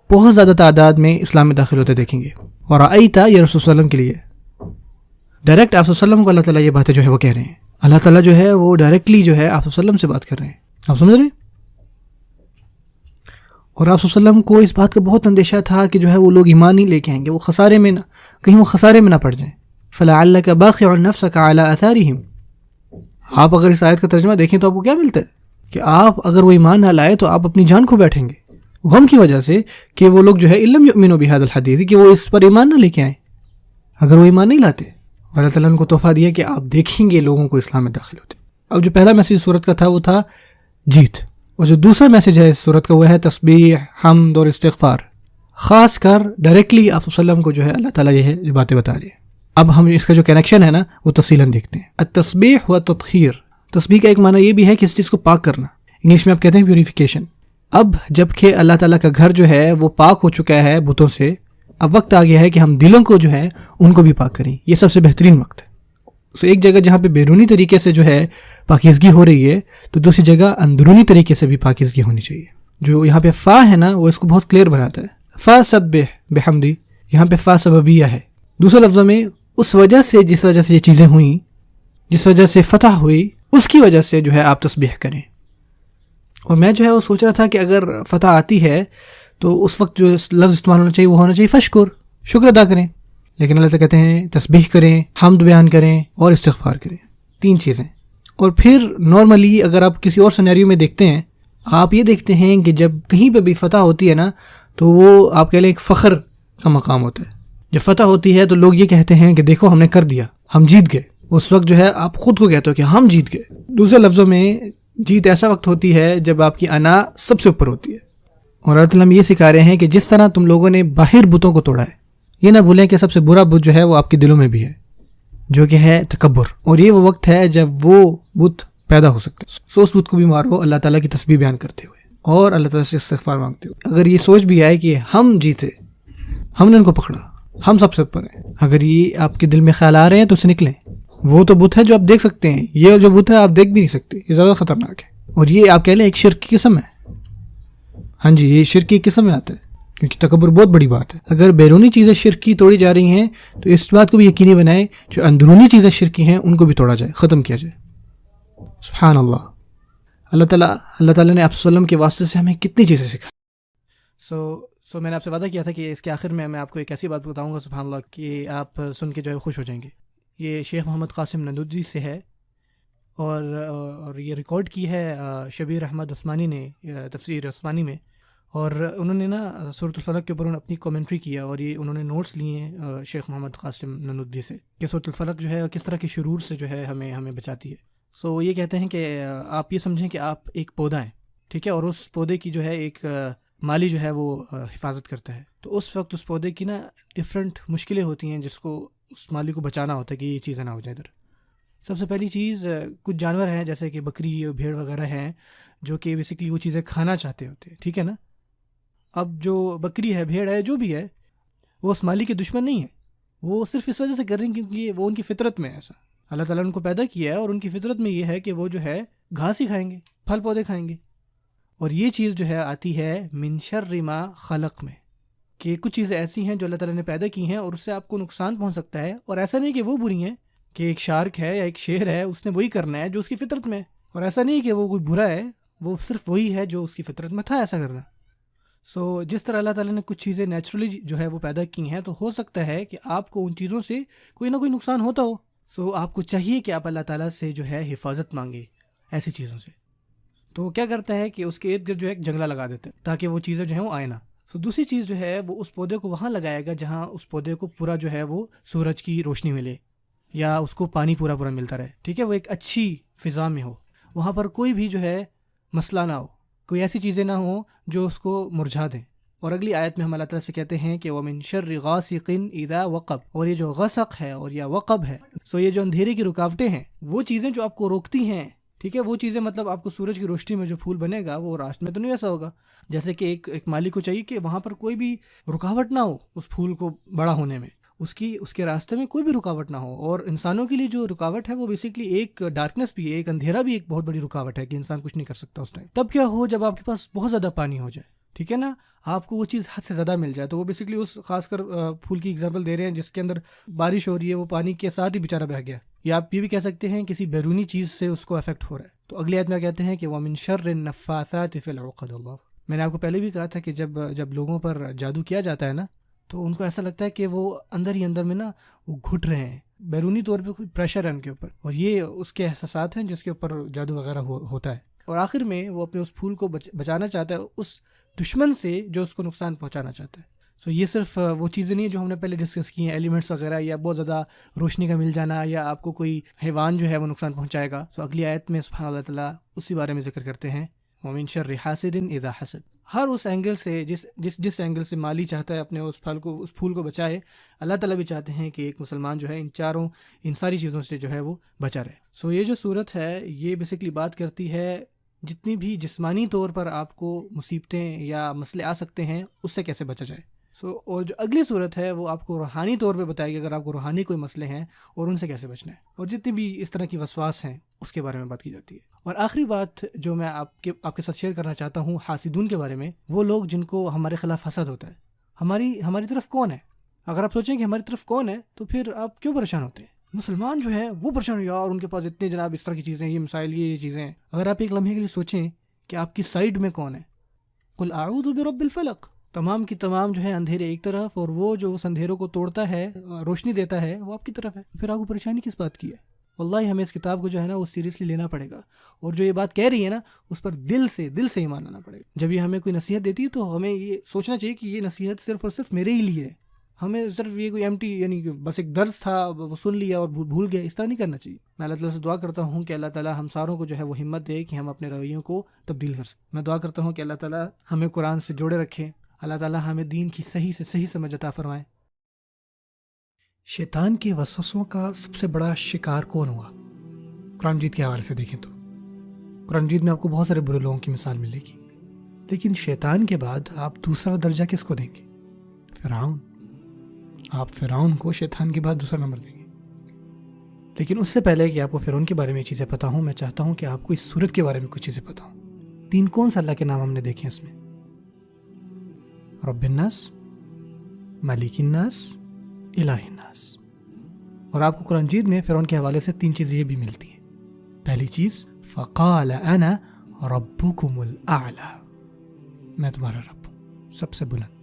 بہت زیادہ تعداد میں اسلام میں داخل ہوتے دیکھیں گے۔ اور رأیتا یہ رسول صلی اللہ علیہ وسلم کے لیے ڈائریکٹ آپ صلی اللہ علیہ وسلم کو اللہ تعالیٰ یہ باتیں جو ہے وہ کہہ رہے ہیں، اللہ تعالیٰ جو ہے وہ ڈائریکٹلی جو ہے آپ صلی اللہ علیہ وسلم سے بات کر رہے ہیں، آپ سمجھ رہے ہیں؟ اور آپ صلی اللہ علیہ وسلم کو اس بات کا بہت اندیشہ تھا کہ جو ہے وہ لوگ ایمان نہیں لے کے آئیں گے، وہ خسارے میں نہ، کہیں وہ خسارے میں نہ پڑ جائیں۔ فَلَعَلَّكَ بَاخِعٌ نَفْسَكَ عَلَىٰ آثَارِهِمْ۔ آپ اگر اس آیت کا ترجمہ دیکھیں تو آپ کو کیا ملتا ہے کہ آپ اگر وہ ایمان نہ لائے تو آپ اپنی جان کھو بیٹھیں گے غم کی وجہ سے کہ وہ لوگ جو ہے لم یؤمنوا بهذا الحدیث، کہ وہ اس پر ایمان نہ لے کے آئیں اگر وہ ایمان نہیں لاتے۔ اللہ تعالیٰ نے ان کو تحفہ دیا کہ آپ دیکھیں گے لوگوں کو اسلام میں داخل ہوتے۔ اب جو پہلا میسیج سورت کا تھا وہ تھا جیت، اور جو دوسرا میسیج ہے اس سورت کا وہ ہے تسبیح، حمد اور استغفار، خاص کر ڈائریکٹلی آپ صلی اللہ علیہ وسلم کو جو ہے اللہ تعالیٰ یہ ہے جو باتیں بتا رہی ہے۔ اب ہم اس کا جو کنیکشن ہے نا وہ تفصیلاً دیکھتے ہیں۔ التسبیح و تطہیر، تسبیح کا ایک معنی یہ بھی ہے کہ اس چیز کو پاک کرنا، انگلش میں آپ کہتے ہیں پیوریفیکیشن۔ اب جب کہ اللہ تعالیٰ کا گھر جو ہے وہ پاک ہو چکا ہے بتوں سے، اب وقت آ گیا ہے کہ ہم دلوں کو جو ہے ان کو بھی پاک کریں، یہ سب سے بہترین وقت ہے۔ سو ایک جگہ جہاں پہ بیرونی طریقے سے جو ہے پاکیزگی ہو رہی ہے تو دوسری جگہ اندرونی طریقے سے بھی پاکیزگی ہونی چاہیے۔ جو یہاں پہ فا ہے نا وہ اس کو بہت کلیئر بناتا ہے، فَسَبِّحْ بِحَمْدِی، یہاں پہ فا سببیہ ہے. دوسرے لفظوں میں اس وجہ سے جس وجہ سے یہ چیزیں ہوئیں، جس وجہ سے فتح ہوئی، اس کی وجہ سے جو ہے آپ تسبیح کریں. اور میں جو ہے وہ سوچ رہا تھا کہ اگر فتح آتی ہے تو اس وقت جو لفظ استعمال ہونا چاہیے وہ ہونا چاہیے فشکر، شکر ادا کریں. لیکن اللہ تعالیٰ کہتے ہیں تسبیح کریں، حمد بیان کریں اور استغفار کریں، 3 چیزیں. اور پھر نارملی اگر آپ کسی اور سینیریو میں دیکھتے ہیں، آپ یہ دیکھتے ہیں کہ جب کہیں پہ بھی فتح ہوتی ہے نا تو وہ آپ کہہ لیں ایک فخر کا مقام ہوتا ہے. جب فتح ہوتی ہے تو لوگ یہ کہتے ہیں کہ دیکھو ہم نے کر دیا، ہم جیت گئے. اس وقت جو ہے آپ خود کو کہتے ہو کہ ہم جیت گئے. دوسرے لفظوں میں جیت ایسا وقت ہوتی ہے جب آپ کی انا سب سے اوپر ہوتی ہے. اور اللہ تعالیٰ ہمیں یہ سکھا رہے ہیں کہ جس طرح تم لوگوں نے باہر بتوں کو توڑا ہے، یہ نہ بھولیں کہ سب سے برا بت جو ہے وہ آپ کے دلوں میں بھی ہے، جو کہ ہے تکبر. اور یہ وہ وقت ہے جب وہ بت پیدا ہو سکتا ہے. سو اس بت کو بھی مارو اللہ تعالیٰ کی تسبیح بیان کرتے ہوئے اور اللہ تعالیٰ سے استغفار مانگتے ہوئے. اگر یہ سوچ بھی آئے کہ ہم جیتے، ہم نے ان کو پکڑا، ہم سب سے اوپر ہیں، اگر یہ آپ کے دل میں خیال آ رہے ہیں تو اسے نکلیں. وہ تو بت ہے جو آپ دیکھ سکتے ہیں، یہ جو بت ہے آپ دیکھ بھی نہیں سکتے، یہ زیادہ خطرناک ہے. اور یہ آپ کہہ لیں ایک شرک کی قسم ہے. ہاں جی، یہ شرک کی قسم میں آتا ہے کیونکہ تکبر بہت بڑی بات ہے. اگر بیرونی چیزیں شرک کی توڑی جا رہی ہیں تو اس بات کو بھی یقینی بنائیں جو اندرونی چیزیں شرک کی ہیں ان کو بھی توڑا جائے، ختم کیا جائے. سبحان اللہ. اللہ تعالیٰ نے آپ صلی اللہ علیہ وسلم کے واسطے سے ہمیں کتنی چیزیں سکھائیں. سو میں نے آپ سے وعدہ کیا تھا کہ اس کے آخر میں آپ کو ایک ایسی بات بتاؤں گا سبحان اللہ کہ آپ سن کے جو ہے خوش ہو جائیں گے. یہ شیخ محمد قاسم نندوتوی سے ہے اور یہ ریکارڈ کی ہے شبیر احمد عثمانی نے تفسیر عثمانی میں. اور انہوں نے نا سورۃ الفلق کے اوپر اپنی کومنٹری کیا اور یہ انہوں نے نوٹس لیے ہیں شیخ محمد قاسم نندوتوی سے کہ سورۃ الفلق جو ہے کس طرح کے شرور سے جو ہے ہمیں بچاتی ہے. سو یہ کہتے ہیں کہ آپ یہ سمجھیں کہ آپ ایک پودا ہیں، ٹھیک ہے، اور اس پودے کی جو ہے ایک مالی جو ہے وہ حفاظت کرتا ہے. تو اس وقت اس پودے کی نا ڈفرینٹ مشکلیں ہوتی ہیں جس کو اس مالی کو بچانا ہوتا ہے کہ یہ چیزیں نہ ہو جائیں ادھر. سب سے پہلی چیز، کچھ جانور ہیں جیسے کہ بکری اور بھیڑ وغیرہ ہیں جو کہ بیسکلی وہ چیزیں کھانا چاہتے ہوتے ہیں، ٹھیک ہے نا. اب جو بکری ہے، بھیڑ ہے، جو بھی ہے، وہ اس مالی کے دشمن نہیں ہے. وہ صرف اس وجہ سے کر رہی ہیں کیونکہ وہ ان کی فطرت میں ہے ایسا. اللہ تعالیٰ نے ان کو پیدا کیا ہے اور ان کی فطرت میں یہ ہے کہ وہ جو ہے گھاس ہی کھائیں گے، پھل پودے کھائیں گے. اور یہ چیز جو ہے آتی ہے من شر ما خلق میں، کہ کچھ چیزیں ایسی ہیں جو اللہ تعالیٰ نے پیدا کی ہیں اور اس سے آپ کو نقصان پہنچ سکتا ہے. اور ایسا نہیں کہ وہ بری ہیں کہ ایک شارک ہے یا ایک شیر ہے اس نے وہی کرنا ہے جو اس کی فطرت میں ہے، اور ایسا نہیں کہ وہ کوئی برا ہے، وہ صرف وہی ہے جو اس کی فطرت میں تھا ایسا کرنا. سو جس طرح اللہ تعالیٰ نے کچھ چیزیں نیچرلی جو ہے وہ پیدا کی ہیں تو ہو سکتا ہے کہ آپ کو ان چیزوں سے کوئی نہ کوئی نقصان ہوتا ہو. سو آپ کو چاہیے کہ آپ اللہ تعالیٰ سے جو ہے حفاظت مانگے ایسی چیزوں سے. تو کیا کرتا ہے کہ اس کے ارد گرد جو ہے ایک جنگلہ لگا دیتا ہے تاکہ وہ چیزیں جو ہیں وہ آئیں نہ. سو دوسری چیز جو ہے وہ اس پودے کو وہاں لگائے گا جہاں اس پودے کو پورا جو ہے وہ سورج کی روشنی ملے یا اس کو پانی پورا ملتا رہے، ٹھیک ہے، وہ ایک اچھی فضا میں ہو، وہاں پر کوئی بھی جو ہے مسئلہ نہ ہو، کوئی ایسی چیزیں نہ ہوں جو اس کو مرجھا دیں. اور اگلی آیت میں ہم اللہ تعالیٰ سے کہتے ہیں کہ وَمِن شَرِّ غَاسِقٍ إِذَا وَقَبَ، اور یہ جو غسق ہے اور یا وقب ہے، سو یہ جو اندھیرے کی رکاوٹیں ہیں، وہ چیزیں جو آپ کو روکتی ہیں، ٹھیک ہے، وہ چیزیں مطلب آپ کو سورج کی روشنی میں جو پھول بنے گا وہ راستے میں تو نہیں ایسا ہوگا. جیسے کہ ایک مالی کو چاہیے کہ وہاں پر کوئی بھی رکاوٹ نہ ہو اس پھول کو بڑا ہونے میں، اس کے راستے میں کوئی بھی رکاوٹ نہ ہو. اور انسانوں کے لیے جو رکاوٹ ہے وہ بیسکلی ایک ڈارکنیس بھی ہے، ایک اندھیرا بھی ایک بہت بڑی رکاوٹ ہے کہ انسان کچھ نہیں کر سکتا اس ٹائم. تب کیا ہو جب آپ کے پاس بہت زیادہ پانی ہو جائے، ٹھیک ہے نا، آپ کو وہ چیز حد سے زیادہ مل جائے. تو وہ بیسکلی اس خاص کر پھول کی ایگزامپل دے رہے ہیں جس کے اندر بارش ہو رہی ہے، وہ پانی کے ساتھ ہی بیچارہ بہہ گیا، یا آپ یہ بھی کہہ سکتے ہیں کسی بیرونی چیز سے اس کو افیکٹ ہو رہا ہے. تو اگلی آیت میں کہتے ہیں کہ وَمِن شَرِّ النَّفَّاثَاتِ فِي الْعُقَدِ. اللہ، میں نے آپ کو پہلے بھی کہا تھا کہ جب لوگوں پر جادو کیا جاتا ہے نا تو ان کو ایسا لگتا ہے کہ وہ اندر ہی اندر میں نا وہ گھٹ رہے ہیں، بیرونی طور پہ کوئی پریشر ہے ان کے اوپر، اور یہ اس کے احساسات ہیں جس کے اوپر جادو وغیرہ ہوتا ہے. اور آخر میں وہ اپنے اس پھول کو بچانا چاہتا ہے اس دشمن سے جو اس کو نقصان پہنچانا چاہتا ہے. سو یہ صرف وہ چیزیں نہیں جو ہم نے پہلے ڈسکس کی ہیں، ایلیمنٹس وغیرہ یا بہت زیادہ روشنی کا مل جانا یا آپ کو کوئی حیوان جو ہے وہ نقصان پہنچائے گا. سو اگلی آیت میں سبحان اللہ تعالیٰ اسی بارے میں ذکر کرتے ہیں وَمِن شَرِّ حَاسِدٍ إِذَا حَسَدَ. ہر اس اینگل سے جس اینگل سے مالی چاہتا ہے اپنے اس پھول کو بچائے، اللہ تعالیٰ بھی چاہتے ہیں کہ ایک مسلمان جو ہے ان ساری چیزوں سے جو ہے وہ بچا رہے. سو یہ جو صورت ہے یہ بیسکلی بات کرتی ہے جتنی بھی جسمانی طور پر آپ کو مصیبتیں یا مسئلے آ سکتے ہیں اس سے کیسے بچا جائے. اور جو اگلی صورت ہے وہ آپ کو روحانی طور پہ بتائے گی اگر آپ کو روحانی کوئی مسئلے ہیں اور ان سے کیسے بچنا ہے، اور جتنی بھی اس طرح کی وسواس ہیں اس کے بارے میں بات کی جاتی ہے. اور آخری بات جو میں آپ کے ساتھ شیئر کرنا چاہتا ہوں حاسدون کے بارے میں، وہ لوگ جن کو ہمارے خلاف حسد ہوتا ہے. ہماری طرف کون ہے؟ اگر آپ سوچیں کہ ہماری طرف کون ہے تو پھر آپ کیوں پریشان ہوتے ہیں؟ مسلمان جو ہیں وہ پریشان ہوئے اور ان کے پاس اتنے جناب اس طرح کی چیزیں، یہ مسائل، یہ چیزیں ہیں. اگر آپ ایک لمحے کے لیے سوچیں کہ آپ کی سائڈ میں کون ہے، قل اعوذ برب الفلق، تمام کی تمام جو ہے اندھیرے ایک طرف، اور وہ جو اس اندھیروں کو توڑتا ہے، روشنی دیتا ہے، وہ آپ کی طرف ہے. پھر آپ کو پریشانی کس بات کی ہے؟ واللہ ہمیں اس کتاب کو جو ہے نا وہ سیریسلی لینا پڑے گا، اور جو یہ بات کہہ رہی ہے نا اس پر دل سے ایمان لانا پڑے گا. جب یہ ہمیں کوئی نصیحت دیتی ہے تو ہمیں یہ سوچنا چاہیے کہ یہ نصیحت صرف اور صرف میرے ہی لیے ہے. ہمیں صرف یہ کوئی ایمٹی یعنی کہ بس ایک درس تھا وہ سن لیا اور بھول گیا، اس طرح نہیں کرنا چاہیے. میں اللہ تعالیٰ سے دعا کرتا ہوں کہ اللہ تعالیٰ ہم ساروں کو جو ہے وہ ہمت دے کہ ہم اپنے رویوں کو تبدیل کر سکیں. میں دعا کرتا ہوں کہ اللہ تعالیٰ ہمیں قرآن سے جوڑے رکھے، اللہ تعالیٰ ہمیں دین کی صحیح سے صحیح سمجھ عطا فرمائے. شیطان کے وسوسوں کا سب سے بڑا شکار کون ہوا؟ قرآن مجید کے حوالے سے دیکھیں تو قرآن مجید میں آپ کو بہت سارے برے لوگوں کی مثال ملے گی، لیکن شیطان کے بعد آپ دوسرا درجہ کس کو دیں گے؟ فرعون. آپ فرعون کو شیطان کے بعد دوسرا نمبر دیں گے. لیکن اس سے پہلے کہ آپ کو فرعون کے بارے میں چیزیں پتہ ہوں، میں چاہتا ہوں کہ آپ کو اس سورت کے بارے میں کچھ چیزیں پتہ ہوں. 3 کون سا اللہ کے نام ہم نے دیکھے اس میں؟ رب الناس، مالک الناس، الہ الناس. اور آپ کو قرآن مجید میں فرعون کے حوالے سے 3 چیزیں یہ بھی ملتی ہیں. پہلی چیز فقال انا ربکم الاعلی، میں تمہارا رب ہوں سب سے بلند.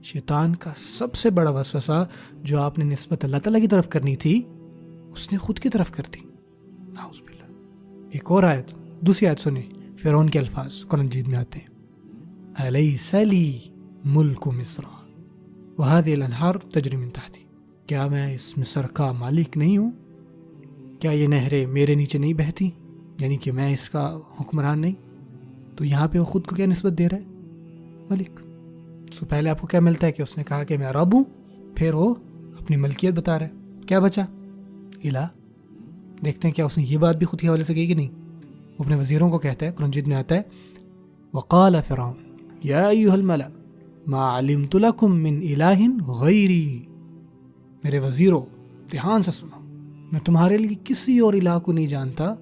شیطان کا سب سے بڑا وسوسہ جو آپ نے نسبت اللہ تعالیٰ کی طرف کرنی تھی اس نے خود کی طرف کر دی. نعوذ باللہ. ایک اور آیت، دوسری آیت سنیں، فرعون کے الفاظ قرآن مجید میں آتے ہیں، الیس لی ملک مصر وہذه الانہار تجری من تحتی، کیا میں اس مصر کا مالک نہیں ہوں؟ کیا یہ نہریں میرے نیچے نہیں بہتی؟ یعنی کہ میں اس کا حکمران نہیں؟ تو یہاں پہ وہ خود کو کیا نسبت دے رہا ہے؟ ملک. سو پہلے آپ کو کیا ملتا ہے کہ اس نے کہا کہ میں رب ہوں، پھر وہ اپنی ملکیت بتا رہا ہے. کیا بچا؟ الہ. دیکھتے ہیں کیا اس نے یہ بات بھی خود کے حوالے سے کہی کہ نہیں. وہ اپنے وزیروں کو کہتا ہے، قرآن مجید میں آتا ہے وقال فرعون یا ایھا الملأ ما علمت لکم من الہ غیری. میرے وزیروں دھیان سے سنو، میں تمہارے لیے کسی اور الہ کو نہیں جانتا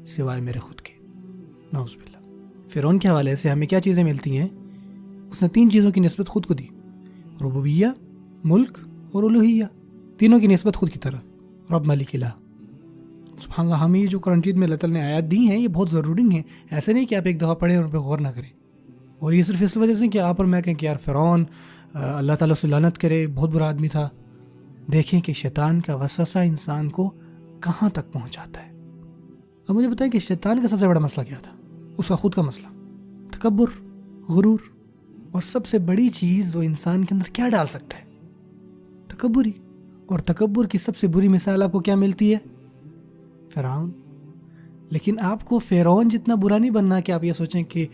سوائے میرے خود کے. نعوذ باللہ. فرعون کے حوالے سے ہمیں کیا چیزیں ملتی ہیں؟ اس نے 3 چیزوں کی نسبت خود کو دی، ربوبیہ، ملک اور الوہیہ. تینوں کی نسبت خود کی طرف، رب، مالک، الہ. سبحان اللہ. ہمیں یہ جو قرآن مجید میں اللہ تعالیٰ نے آیات دی ہیں یہ بہت ضروری ہیں. ایسے نہیں کہ آپ ایک دفعہ پڑھیں اور ان پہ غور نہ کریں. اور یہ صرف اس وجہ سے کہ آپ اور میں کہیں کہ یار فرعون اللہ تعالیٰ سے لعنت کرے، بہت برا آدمی تھا. دیکھیں کہ شیطان کا وسوسہ انسان کو کہاں تک پہنچاتا ہے. اب مجھے بتائیں کہ شیطان کا سب سے بڑا مسئلہ کیا تھا؟ اس کا خود کا مسئلہ تکبر، غرور. اور سب سے بڑی چیز وہ انسان کے اندر کیا ڈال سکتا ہے؟ تکبری. اور تکبر کی سب سے بری مثال آپ کو کیا ملتی ہے؟ فرعون. لیکن آپ کو فرعون جتنا برا نہیں بننا کہ آپ یہ سوچیں کہ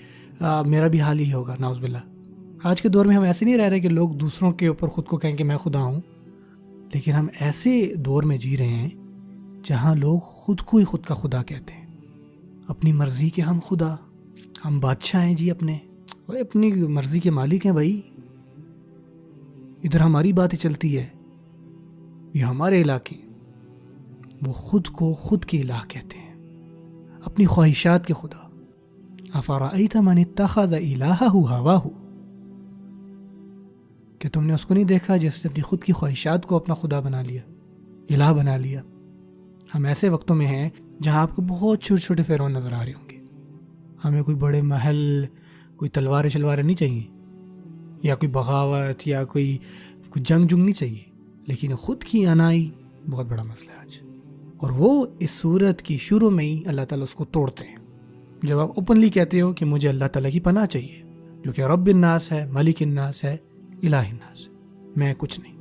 میرا بھی حال ہی ہوگا. نعوذ باللہ. آج کے دور میں ہم ایسے نہیں رہ رہے کہ لوگ دوسروں کے اوپر خود کو کہیں کہ میں خدا ہوں، لیکن ہم ایسے دور میں جی رہے ہیں جہاں لوگ خود کو ہی خود کا خدا کہتے ہیں. اپنی مرضی کے ہم خدا، ہم بادشاہ ہیں جی، اپنی مرضی کے مالک ہیں بھائی. ادھر ہماری باتیں چلتی ہے، یہ ہمارے علاقے. وہ خود کو خود کے الہ کہتے ہیں، اپنی خواہشات کے خدا. افرأیت من اتخذ الہہ ہواہ، کہ تم نے اس کو نہیں دیکھا جس نے اپنی خود کی خواہشات کو اپنا خدا بنا لیا، الہ بنا لیا. ہم ایسے وقتوں میں ہیں جہاں آپ کو بہت چھوٹے چھوٹے فرعون نظر آ رہے ہوں گے. ہمیں کوئی بڑے محل، کوئی تلواریں شلواریں نہیں چاہیے، یا کوئی بغاوت یا کوئی جنگ نہیں چاہیے، لیکن خود کی انائی بہت بڑا مسئلہ ہے آج. اور وہ اس صورت کی شروع میں ہی اللہ تعالیٰ اس کو توڑتے ہیں. جب آپ اوپنلی کہتے ہو کہ مجھے اللہ تعالیٰ کی پناہ چاہیے جو کہ رب الناس ہے، مالک الناس ہے، الہ الناس، میں کچھ نہیں.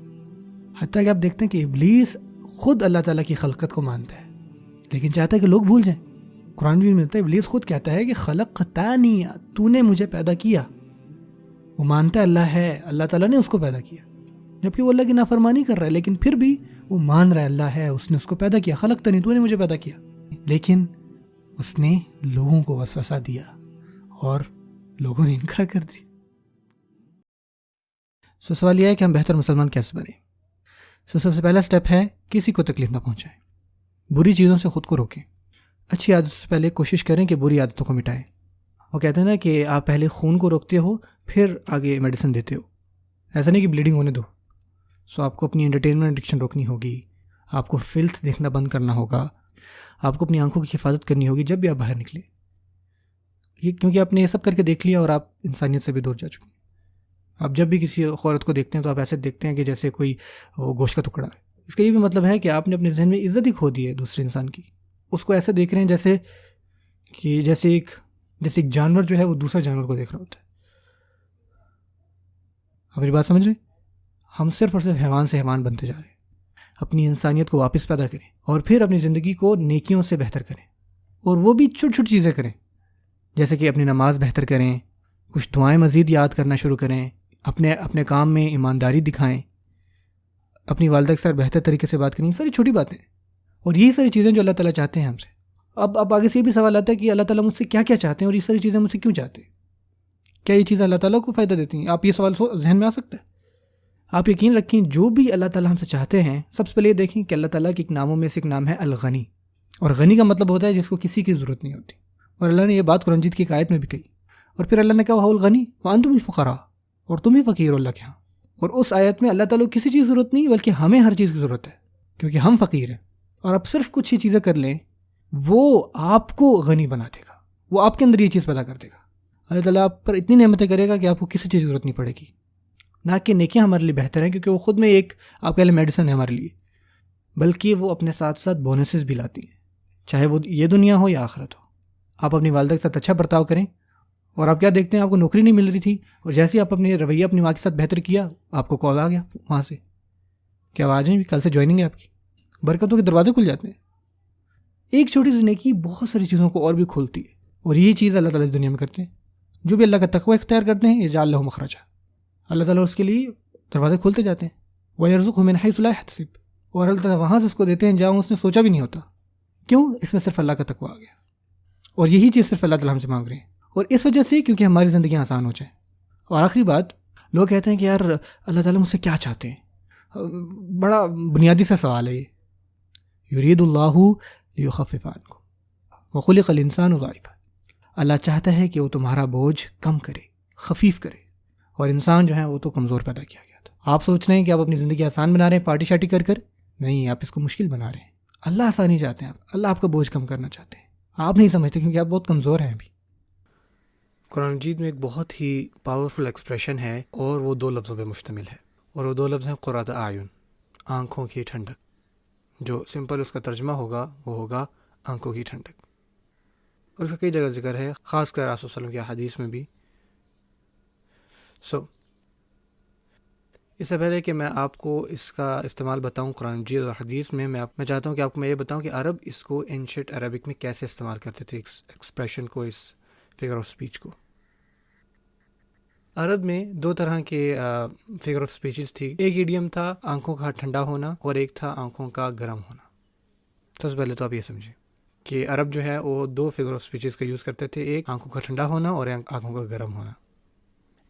حتیٰ کہ آپ دیکھتے ہیں کہ ابلیس خود اللہ تعالیٰ کی خلقت کو مانتا ہے لیکن چاہتا ہے کہ لوگ بھول جائیں. قرآن بھی ملتا ہے ابلیس خود کہتا ہے کہ خلقتانی، تو نے مجھے پیدا کیا. وہ مانتا ہے اللہ ہے، اللہ تعالیٰ نے اس کو پیدا کیا، جبکہ وہ اللہ کی نافرمانی کر رہا ہے، لیکن پھر بھی وہ مان رہا ہے اللہ ہے، اس نے اس کو پیدا کیا. خلقتنی، تو نے مجھے پیدا کیا. لیکن اس نے لوگوں کو وسوسہ دیا اور لوگوں نے انکار کر دی. سوال یہ ہے کہ ہم بہتر مسلمان کیسے بنیں؟ سب سے پہلا سٹیپ ہے کسی کو تکلیف نہ پہنچائیں، بری چیزوں سے خود کو روکیں. اچھی عادت سے پہلے کوشش کریں کہ بری عادتوں کو مٹائیں. وہ کہتے ہیں نا کہ آپ پہلے خون کو روکتے ہو پھر آگے میڈیسن دیتے ہو. ایسا نہیں کہ بلیڈنگ ہونے دو. سو آپ کو اپنی انٹرٹینمنٹ ایڈکشن روکنی ہوگی, آپ کو فلتھ دیکھنا بند کرنا ہوگا, آپ کو اپنی آنکھوں کی حفاظت کرنی ہوگی جب بھی آپ باہر نکلیں. یہ کیونکہ آپ نے یہ سب کر کے دیکھ لیا اور آپ انسانیت سے بھی دور جا چکے ہیں. آپ جب بھی کسی عورت کو دیکھتے ہیں تو آپ ایسے دیکھتے ہیں کہ جیسے کوئی گوشت کا ٹکڑا ہے. اس کا یہ بھی مطلب ہے کہ آپ نے اپنے ذہن میں عزت ہی کھو دی ہے دوسرے انسان کی. اس کو ایسے دیکھ رہے ہیں جیسے ایک جانور جو ہے وہ دوسرا جانور کو دیکھ رہا ہوتا ہے. آپ میری بات سمجھ رہے ہیں؟ ہم صرف اور صرف حیوان سے حیوان بنتے جا رہے ہیں. اپنی انسانیت کو واپس پیدا کریں اور پھر اپنی زندگی کو نیکیوں سے بہتر کریں, اور وہ بھی چھوٹی چھوٹی چیزیں کریں, جیسے کہ اپنی نماز بہتر کریں, کچھ دعائیں مزید یاد کرنا شروع کریں, اپنے کام میں ایمانداری دکھائیں, اپنی والدہ کے ساتھ بہتر طریقے سے بات کریں. ساری چھوٹی باتیں اور یہی ساری چیزیں جو اللہ تعالیٰ چاہتے ہیں ہم سے. اب آگے سے یہ بھی سوال آتا ہے کہ اللہ تعالیٰ مجھ سے کیا کیا چاہتے ہیں اور یہ ساری چیزیں مجھ سے کیوں چاہتے ہیں؟ کیا یہ چیزیں اللہ تعالیٰ کو فائدہ دیتی ہیں؟ آپ یہ سوال ذہن میں آ سکتا ہے. آپ یقین رکھیں جو بھی اللہ تعالیٰ ہم سے چاہتے ہیں, سب سے پہلے یہ دیکھیں کہ اللہ تعالیٰ کے ایک ناموں میں سے ایک نام ہے الغنی, اور غنی کا مطلب ہوتا ہے جس کو کسی کی ضرورت نہیں ہوتی. اور اللہ نے یہ بات قرآن مجید کی ایک آیت میں بھی کہی. اور پھر اللہ نے کہا وہ الغنی وانتم الفقراء, اور تم ہی فقیر ہو اللہ کے ہاں. اور اس آیت میں اللہ تعالیٰ کو کسی چیز کی ضرورت نہیں بلکہ ہمیں ہر چیز کی ضرورت ہے, کیونکہ ہم فقیر ہیں. اور آپ صرف کچھ ہی چیزیں کر لیں, وہ آپ کو غنی بنا دے گا, وہ آپ کے اندر یہ چیز پیدا کر دے گا. اللہ تعالیٰ آپ پر اتنی نعمتیں کرے گا کہ آپ کو کسی چیز کی ضرورت نہیں پڑے گی. نہ کہ نیکیاں ہمارے لیے بہتر ہیں کیونکہ وہ خود میں ایک آپ کہہ لیں میڈیسن ہے ہمارے لیے, بلکہ وہ اپنے ساتھ ساتھ بونسز بھی لاتی ہیں, چاہے وہ یہ دنیا ہو یا آخرت ہو. آپ اپنی والدہ کے ساتھ اچھا برتاؤ کریں, اور آپ کیا دیکھتے ہیں, آپ کو نوکری نہیں مل رہی تھی, اور جیسے ہی آپ اپنے رویہ اپنی ماں کے ساتھ بہتر کیا, آپ کو کال آ گیا وہاں سے کہ اب آ جائیں, کل سے جوائننگ ہے آپ کی. برکتوں کے دروازے کھل جاتے ہیں. ایک چھوٹی سی نیکی بہت ساری چیزوں کو اور بھی کھولتی ہے, اور یہی چیز اللہ تعالیٰ اس دنیا میں کرتے ہیں. جو بھی اللہ کا تقوی اختیار کرتے ہیں یجعل لہ مخرجا, اللہ تعالیٰ اس کے لیے دروازے کھولتے جاتے ہیں. وَيَرْزُقْهُ مِنْ حَيْثُ لَا يَحْتَسِبُ, اور اللہ تعالیٰ وہاں سے اس کو دیتے ہیں جہاں اس نے سوچا بھی نہیں ہوتا. کیوں؟ اس میں صرف اللہ کا تقوی آ گیا, اور یہی چیز صرف اللہ تعالیٰ ہم سے مانگ رہے ہیں, اور اس وجہ سے کیونکہ ہماری زندگیاں آسان ہو جائیں. اور آخری بات, لوگ کہتے ہیں کہ یار اللہ تعالیٰ مجھ سے کیا چاہتے ہیں. بڑا بنیادی سا سوال ہے یہ. یرید اللہ لیخفف عنکم وخلق الانسان ضعیفا, اللہ چاہتا ہے کہ وہ تمہارا بوجھ کم کرے, خفیف کرے, اور انسان جو ہے وہ تو کمزور پیدا کیا گیا تھا. آپ سوچ رہے ہیں کہ آپ اپنی زندگی آسان بنا رہے ہیں پارٹی شارٹی کر کر, نہیں, آپ اس کو مشکل بنا رہے ہیں. اللہ آسانی چاہتے ہیں, اللہ آپ کا بوجھ کم کرنا چاہتے ہیں. آپ نہیں سمجھتے کیونکہ آپ بہت کمزور ہیں ابھی. قرآن مجید میں ایک بہت ہی پاورفل ایکسپریشن ہے, اور وہ 2 لفظوں پہ مشتمل ہے, اور وہ 2 لفظ ہیں قرۃ اعین, آنکھوں کی ٹھنڈک. جو سمپل اس کا ترجمہ ہوگا وہ ہوگا آنکھوں کی ٹھنڈک. اور اس کا کئی جگہ ذکر ہے, خاص کر رسول صلی اللہ علیہ وسلم کی حدیث میں بھی. اس سے پہلے کہ میں آپ کو اس کا استعمال بتاؤں قرآن مجید اور حدیث میں, میں چاہتا ہوں کہ آپ کو میں یہ بتاؤں کہ عرب اس کو اینشنٹ عربک میں کیسے استعمال کرتے تھے, ایکسپریشن کو, اس فگر آف اسپیچ کو. عرب میں 2 طرح کے فگر آف اسپیچز تھی. ایک ایڈیم تھا آنکھوں کا ٹھنڈا ہونا, اور ایک تھا آنکھوں کا گرم ہونا. سب سے پہلے تو آپ یہ سمجھیں کہ عرب جو ہے وہ 2 فگر آف اسپیچز کا یوز کرتے تھے, ایک آنکھوں کا ٹھنڈا ہونا اور ایک آنکھوں کا گرم ہونا.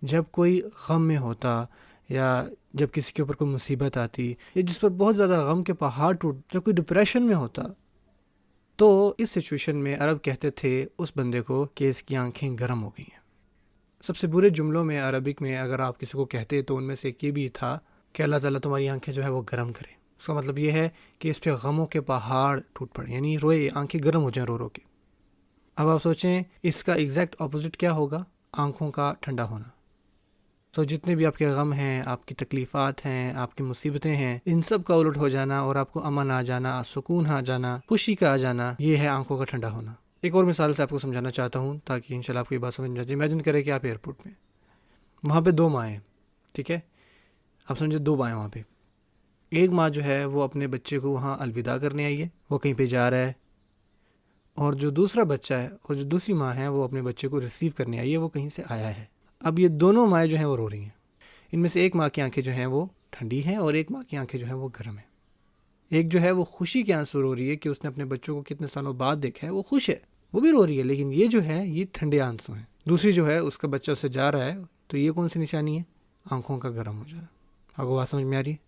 جب کوئی غم میں ہوتا, یا جب کسی کے اوپر کوئی مصیبت آتی, یا جس پر بہت زیادہ غم کے پہاڑ ٹوٹ, جب کوئی ڈپریشن میں ہوتا, تو اس سچویشن میں عرب کہتے تھے اس بندے کو کہ اس کی آنکھیں گرم ہو گئی ہیں. سب سے برے جملوں میں عربک میں اگر آپ کسی کو کہتے تو ان میں سے ایک یہ بھی تھا کہ اللہ تعالیٰ تمہاری آنکھیں جو ہے وہ گرم کرے. اس کا مطلب یہ ہے کہ اس پہ غموں کے پہاڑ ٹوٹ پڑے, یعنی روئے, آنکھیں گرم ہو جائیں رو رو کے. اب آپ سوچیں اس کا ایگزیکٹ اپوزٹ کیا ہوگا, آنکھوں کا ٹھنڈا ہونا. تو جتنے بھی آپ کے غم ہیں, آپ کی تکلیفات ہیں, آپ کی مصیبتیں ہیں, ان سب کا الٹ ہو جانا, اور آپ کو امن آ جانا, سکون آ جانا, خوشی کا آ جانا, یہ ہے آنکھوں کا ٹھنڈا ہونا. ایک اور مثال سے آپ کو سمجھانا چاہتا ہوں تاکہ انشاءاللہ آپ کو یہ بات سمجھ میں آ جائے. امیجن کریں کہ آپ ایئرپورٹ میں, وہاں پہ 2 مائیں ہیں, ٹھیک ہے, آپ سمجھے 2 مائیں وہاں پہ. ایک ماں جو ہے وہ اپنے بچے کو وہاں الوداع کرنے آئی ہے, وہ کہیں پہ جا رہا ہے, اور جو دوسرا بچہ ہے اور جو دوسری ماں ہے وہ اپنے بچے کو ریسیو کرنے آئی ہے, وہ کہیں سے آیا ہے. اب یہ دونوں مائیں جو ہیں وہ رو رہی ہیں. ان میں سے ایک ماں کی آنکھیں جو ہیں وہ ٹھنڈی ہیں, اور ایک ماں کی آنکھیں جو ہیں وہ گرم ہیں. ایک جو ہے وہ خوشی کے آنسو رو رہی ہے کہ اس نے اپنے بچوں کو کتنے سالوں بعد دیکھا ہے, وہ خوش ہے, وہ بھی رو رہی ہے, لیکن یہ جو ہے یہ ٹھنڈے آنسو ہیں. دوسری جو ہے اس کا بچہ اس سے جا رہا ہے, تو یہ کون سی نشانی ہے, آنکھوں کا گرم ہو جانا. آپ کو بات سمجھ میں آ رہی ہے؟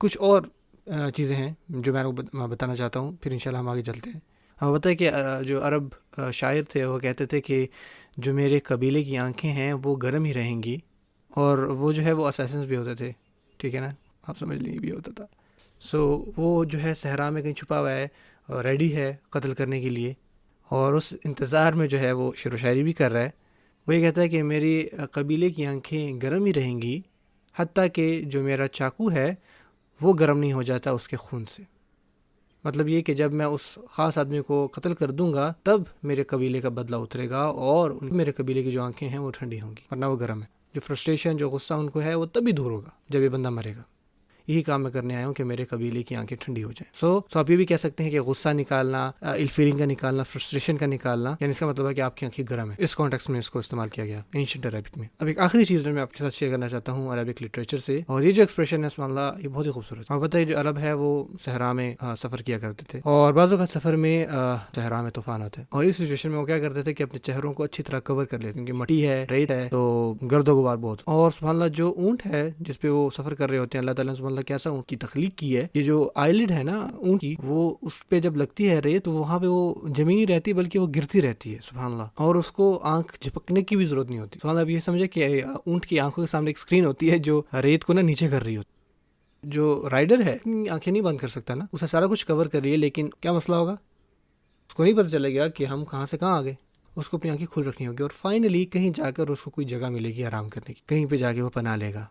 کچھ اور چیزیں ہیں جو میں بتانا چاہتا ہوں, پھر انشاءاللہ ہم آگے چلتے ہیں. ہمیں پتہ ہے کہ جو عرب شاعر تھے وہ کہتے تھے کہ جو میرے قبیلے کی آنکھیں ہیں وہ گرم ہی رہیں گی, اور وہ جو ہے وہ اسیسنس بھی ہوتے تھے، ٹھیک ہے نا، آپ سمجھ لیں بھی ہوتا تھا. سو وہ جو ہے صحرا میں کہیں چھپا ہوا ہے، ریڈی ہے قتل کرنے کے لیے، اور اس انتظار میں جو ہے وہ شعر و شاعری بھی کر رہا ہے. وہ یہ کہتا ہے کہ میری قبیلے کی آنکھیں گرم ہی رہیں گی، حتیٰ کہ جو میرا چاقو ہے وہ گرم نہیں ہو جاتا اس کے خون سے. مطلب یہ کہ جب میں اس خاص آدمی کو قتل کر دوں گا تب میرے قبیلے کا بدلہ اترے گا، اور میرے قبیلے کی جو آنکھیں ہیں وہ ٹھنڈی ہوں گی، ورنہ وہ گرم ہے. جو فرسٹریشن، جو غصہ ان کو ہے وہ تب ہی دور ہوگا جب یہ بندہ مرے گا. یہی کام میں کرنے آیا ہوں کہ میرے قبیلے کی آنکھیں ٹھنڈی ہو جائیں. سو آپ یہ بھی کہہ سکتے ہیں کہ غصہ نکالنا، ایل فیلنگ کا نکالنا، فرسٹریشن کا نکالنا، یعنی اس کا مطلب ہے کہ آپ کی آنکھیں گرم ہیں. اس کانٹیکس میں اس کو استعمال کیا گیا اینشنٹ عربک میں. اب ایک آخری چیز جو میں آپ کے ساتھ شیئر کرنا چاہتا ہوں عربک لٹریچر سے، اور یہ جو ایکسپریشن ہے سبحان اللہ، یہ بہت ہی خوبصورت ہے. آپ بتائیے، جو عرب ہے وہ صحرا میں سفر کیا کرتے تھے، اور بعض اوقات سفر میں صحرا میں طوفان آتا ہے، اور اس سچویشن میں وہ کیا کرتے تھے کہ اپنے چہروں کو اچھی طرح کور کر لیتے، کیونکہ مٹی ہے، ریت ہے، تو گرد و غبار بہت. اور سبحان اللہ جو اونٹ ہے جس پہ وہ سفر کر رہے ہوتے ہیں، اللہ تعالیٰ نے سبحان اللہ کیسا اونٹ کی تخلیق کی ہے. یہ جو آئیلڈ ہے نا اونٹ کی، وہ اس پہ جب لگتی ہے ریت، وہاں پہ وہ زمینی رہتی بلکہ وہ گرتی رہتی ہے سبحان اللہ، اور اس کو آنکھ جھپکنے کی بھی ضرورت نہیں ہوتی. سبحان اللہ. اب یہ سمجھے کہ اونٹ کی آنکھوں کے سامنے ایک اسکرین ہوتی ہے جو ریت کو نا نیچے کر رہی ہوتی. جو رائڈر ہے آنکھیں نہیں بند کر سکتا نا، اسے سارا کچھ کور کر رہی ہے، لیکن کیا مسئلہ ہوگا، اس کو نہیں پتہ چلے گا کہ ہم کہاں سے کہاں آ گئے. اس کو اپنی آنکھیں کھل رکھنی ہوگی، اور فائنلی کہیں جا کر اس کو کوئی جگہ ملے گی آرام کرنے کی، کہیں پہ جا کے وہ پناہ لے گا،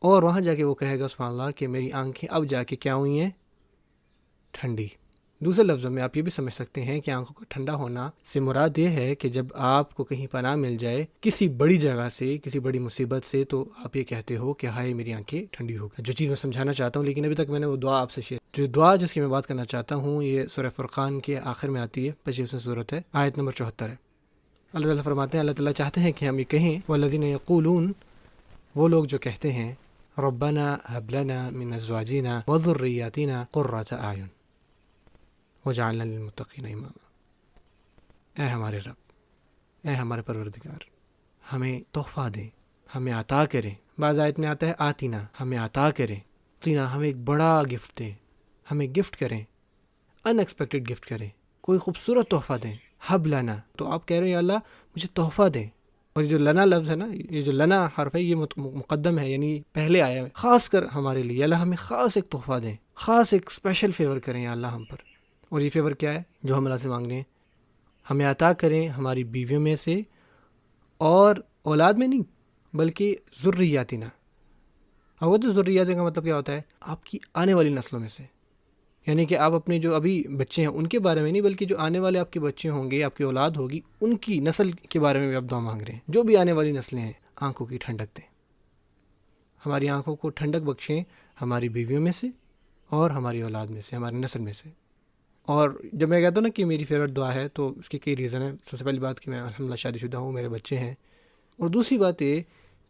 اور وہاں جا کے وہ کہے گا سبحان اللہ کہ میری آنکھیں اب جا کے کیا ہوئی ہیں، ٹھنڈی. دوسرے لفظوں میں آپ یہ بھی سمجھ سکتے ہیں کہ آنکھوں کا ٹھنڈا ہونا سے مراد یہ ہے کہ جب آپ کو کہیں پناہ مل جائے کسی بڑی جگہ سے، کسی بڑی مصیبت سے، تو آپ یہ کہتے ہو کہ ہائے میری آنکھیں ٹھنڈی ہو گئی. جو چیز میں سمجھانا چاہتا ہوں، لیکن ابھی تک میں نے وہ دعا آپ سے شیئر، جو دعا جس کی میں بات کرنا چاہتا ہوں، یہ سورہ فرقان کے آخر میں آتی ہے، 25 سورت ہے، آیت نمبر 74 ہے. اللہ تعالیٰ فرماتے ہیں، اللہ تعالیٰ چاہتے ہیں کہ ہم یہ کہیں، والذین یقولون، وہ لوگ جو کہتے ہیں، ربنا هب لنا من ازواجنا وذریاتنا قرۃ اعین وجعلنا للمتقین اماما. اے ہمارے رب، اے ہمارے پروردگار، ہمیں تحفہ دیں، ہمیں عطا کریں. بعض آیت میں آتا ہے آتینا، ہمیں عطا کریں، تینا ہمیں ایک بڑا گفٹ دیں، ہمیں گفٹ کریں، ان ایکسپیکٹڈ گفٹ کریں، کوئی خوبصورت تحفہ دیں. حب لنا، تو آپ کہہ رہے ہیں یا اللہ مجھے تحفہ دیں. اور یہ جو لنا لفظ ہے نا، یہ جو لنا حرف ہے، یہ مقدم ہے، یعنی پہلے آیا ہے، خاص کر ہمارے لیے. اللہ ہمیں خاص ایک تحفہ دیں، خاص ایک اسپیشل فیور کریں یا اللہ ہم پر. اور یہ فیور کیا ہے جو ہم اللہ سے مانگ رہے ہیں؟ ہمیں عطا کریں ہماری بیویوں میں سے، اور اولاد میں نہیں بلکہ ذریاتنا. اب وہ تو ذریات کا مطلب کیا ہوتا ہے؟ آپ کی آنے والی نسلوں میں سے، یعنی کہ آپ اپنے جو ابھی بچے ہیں ان کے بارے میں نہیں، بلکہ جو آنے والے آپ کے بچے ہوں گے، آپ کی اولاد ہوگی، ان کی نسل کے بارے میں بھی آپ دعا مانگ رہے ہیں. جو بھی آنے والی نسلیں ہیں، آنکھوں کی ٹھنڈک دیں، ہماری آنکھوں کو ٹھنڈک بخشیں، ہماری بیویوں میں سے اور ہماری اولاد میں سے، ہماری نسل میں سے. اور جب میں کہتا ہوں نا کہ میری فیوریٹ دعا ہے، تو اس کی کئی ریزن ہیں. سب سے پہلی بات کہ میں الحمدللہ شادی شدہ ہوں، میرے بچے ہیں. اور دوسری بات یہ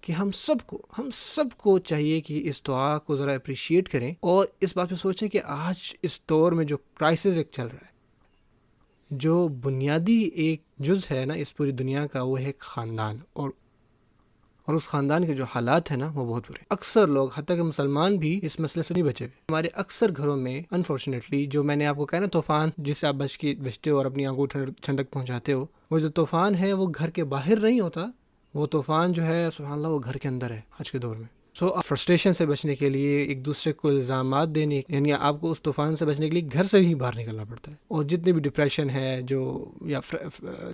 کہ ہم سب کو چاہیے کہ اس دعا کو ذرا اپریشیٹ کریں، اور اس بات پہ سوچیں کہ آج اس دور میں جو کرائسس ایک چل رہا ہے، جو بنیادی ایک جز ہے نا اس پوری دنیا کا، وہ ہے ایک خاندان، اور اس خاندان کے جو حالات ہیں نا وہ بہت برے. اکثر لوگ، حتیٰ کہ مسلمان بھی، اس مسئلے سے نہیں بچے ہوئے. ہمارے اکثر گھروں میں انفارچونیٹلی، جو میں نے آپ کو کہا نا طوفان جس سے آپ بچتے ہو اور اپنی آنکھوں کو ٹھنڈک پہنچاتے ہو، وہ جو طوفان ہے وہ گھر کے باہر نہیں ہوتا، وہ طوفان جو ہے سبحان اللہ وہ گھر کے اندر ہے آج کے دور میں. سو فرسٹریشن سے بچنے کے لیے، ایک دوسرے کو الزامات دینے، یعنی آپ کو اس طوفان سے بچنے کے لیے گھر سے ہی باہر نکلنا پڑتا ہے. اور جتنی بھی ڈپریشن ہے، جو یا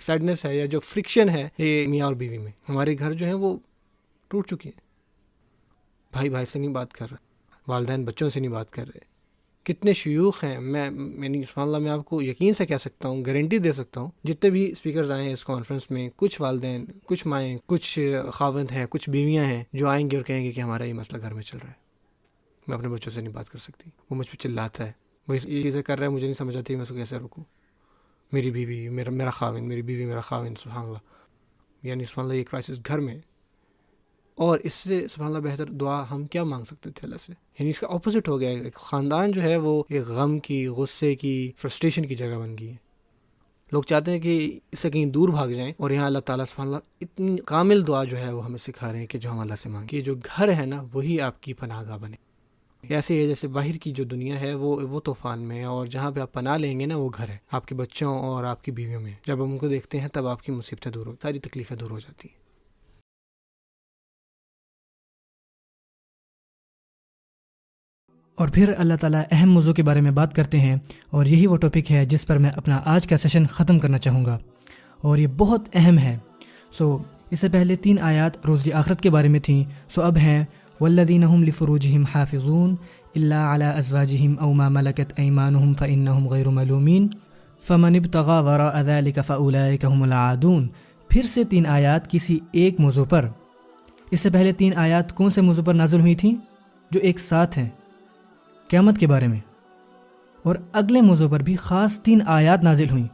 سیڈنس ہے، یا جو فرکشن ہے یہ میاں اور بیوی میں، ہمارے گھر جو ہیں وہ ٹوٹ چکی ہیں. بھائی سے نہیں بات کر رہا، والدین بچوں سے نہیں بات کر رہے. کتنے شیوخ ہیں، میں سبحان اللہ، میں آپ کو یقین سے کہہ سکتا ہوں، گارنٹی دے سکتا ہوں، جتنے بھی اسپیکرز آئے ہیں اس کانفرنس میں، کچھ والدین، کچھ مائیں، کچھ خاوند ہیں، کچھ بیویاں ہیں جو آئیں گے اور کہیں گے کہ ہمارا یہ مسئلہ گھر میں چل رہا ہے، میں اپنے بچوں سے نہیں بات کر سکتی، وہ مجھ پہ چلاتا ہے، وہ یہ چیزیں کر رہا ہے، مجھے نہیں سمجھ آتی میں اس کو کیسے روکوں. میری بیوی، میرا خاوند، میری بیوی میرا خاوند، سبحان اللہ. یعنی سبحان اللہ یہ کرائسس گھر میں. اور اس سے سبحان اللہ بہتر دعا ہم کیا مانگ سکتے تھے اللہ سے؟ یعنی اس کا اپوزٹ ہو گیا ہے. ایک خاندان جو ہے وہ ایک غم کی، غصے کی، فرسٹریشن کی جگہ بن گئی ہے. لوگ چاہتے ہیں کہ اس سے کہیں دور بھاگ جائیں، اور یہاں اللہ تعالیٰ سبحان اللہ اتنی کامل دعا جو ہے وہ ہمیں سکھا رہے ہیں کہ جو ہم اللہ سے مانگیں، کہ جو گھر ہے نا وہی آپ کی پناہ گاہ بنے. ایسے ہے جیسے باہر کی جو دنیا ہے وہ طوفان میں ہے، اور جہاں پہ آپ پناہ لیں گے نا وہ گھر ہے آپ کے بچوں اور آپ کی بیویوں میں. جب ہم ان کو دیکھتے ہیں تب آپ کی مصیبتیں دور ہو، ساری تکلیفیں دور ہو جاتی ہیں. اور پھر اللہ تعالیٰ اہم موضوع کے بارے میں بات کرتے ہیں، اور یہی وہ ٹاپک ہے جس پر میں اپنا آج کا سیشن ختم کرنا چاہوں گا، اور یہ بہت اہم ہے۔ اس سے پہلے 3 آیات روز آخرت کے بارے میں تھیں، اب ہیں والذین هم لفروجہم حافظون الا علی ازواجہم او ما ملکت ایمانہم فانہم غیر ملومین فمن ابتغى وراء ذلک فاولئک هم العادون۔ پھر سے 3 آیات کسی ایک موضوع پر۔ اس سے پہلے 3 آیات کون سے موضوع پر نازل ہوئی تھیں؟ جو ایک ساتھ ہیں، قیامت کے بارے میں، اور اگلے موضوع پر بھی خاص 3 آیات نازل ہوئیں،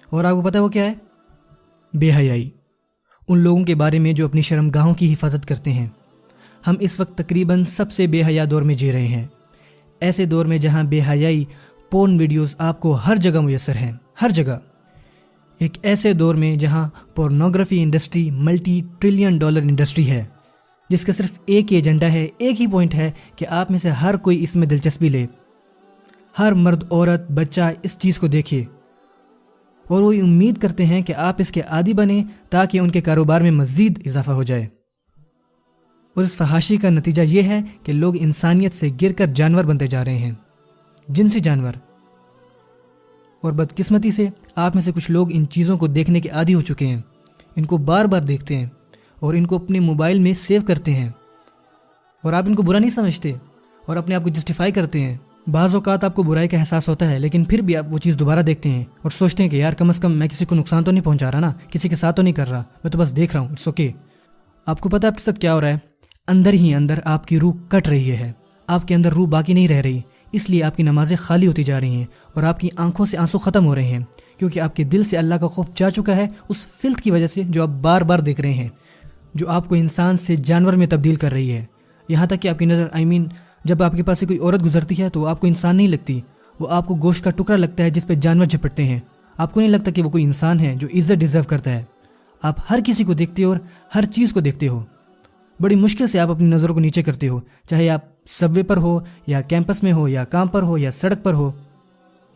اور آپ کو پتہ وہ کیا ہے؟ بے حیائی، ان لوگوں کے بارے میں جو اپنی شرمگاہوں کی حفاظت کرتے ہیں۔ ہم اس وقت تقریباً سب سے بے حیا دور میں جی رہے ہیں، ایسے دور میں جہاں بے حیائی پورن ویڈیوز آپ کو ہر جگہ میسر ہیں، ہر جگہ۔ ایک ایسے دور میں جہاں pornography industry multi trillion dollar industry ہے، جس کا صرف ایک ہی ایجنڈا ہے، ایک ہی پوائنٹ ہے کہ آپ میں سے ہر کوئی اس میں دلچسپی لے، ہر مرد عورت بچہ اس چیز کو دیکھے، اور وہ امید کرتے ہیں کہ آپ اس کے عادی بنیں تاکہ ان کے کاروبار میں مزید اضافہ ہو جائے۔ اور اس فحاشی کا نتیجہ یہ ہے کہ لوگ انسانیت سے گر کر جانور بنتے جا رہے ہیں، جنسی جانور۔ اور بدقسمتی سے آپ میں سے کچھ لوگ ان چیزوں کو دیکھنے کے عادی ہو چکے ہیں، ان کو بار بار دیکھتے ہیں اور ان کو اپنے موبائل میں سیو کرتے ہیں، اور آپ ان کو برا نہیں سمجھتے اور اپنے آپ کو جسٹیفائی کرتے ہیں۔ بعض اوقات آپ کو برائی کا احساس ہوتا ہے، لیکن پھر بھی آپ وہ چیز دوبارہ دیکھتے ہیں اور سوچتے ہیں کہ یار کم از کم میں کسی کو نقصان تو نہیں پہنچا رہا نا، کسی کے ساتھ تو نہیں کر رہا، میں تو بس دیکھ رہا ہوں، اٹس اوکے۔ آپ کو پتہ آپ کے ساتھ کیا ہو رہا ہے؟ اندر ہی اندر آپ کی روح کٹ رہی ہے، آپ کے اندر روح باقی نہیں رہ رہی، اس لیے آپ کی نمازیں خالی ہوتی جا رہی ہیں اور آپ کی آنکھوں سے آنسو ختم ہو رہے ہیں، کیونکہ آپ کے دل سے اللہ کا خوف جا چکا ہے اس فلت کی وجہ سے جو آپ بار بار دیکھ رہے ہیں، جو آپ کو انسان سے جانور میں تبدیل کر رہی ہے۔ یہاں تک کہ آپ کی نظر جب آپ کے پاس سے کوئی عورت گزرتی ہے تو وہ آپ کو انسان نہیں لگتی، وہ آپ کو گوشت کا ٹکڑا لگتا ہے جس پہ جانور جھپٹتے ہیں۔ آپ کو نہیں لگتا کہ وہ کوئی انسان ہے جو عزت ڈیزرو کرتا ہے۔ آپ ہر کسی کو دیکھتے ہو اور ہر چیز کو دیکھتے ہو، بڑی مشکل سے آپ اپنی نظروں کو نیچے کرتے ہو، چاہے آپ سب وے پر ہو یا کیمپس میں ہو یا کام پر ہو یا سڑک پر ہو۔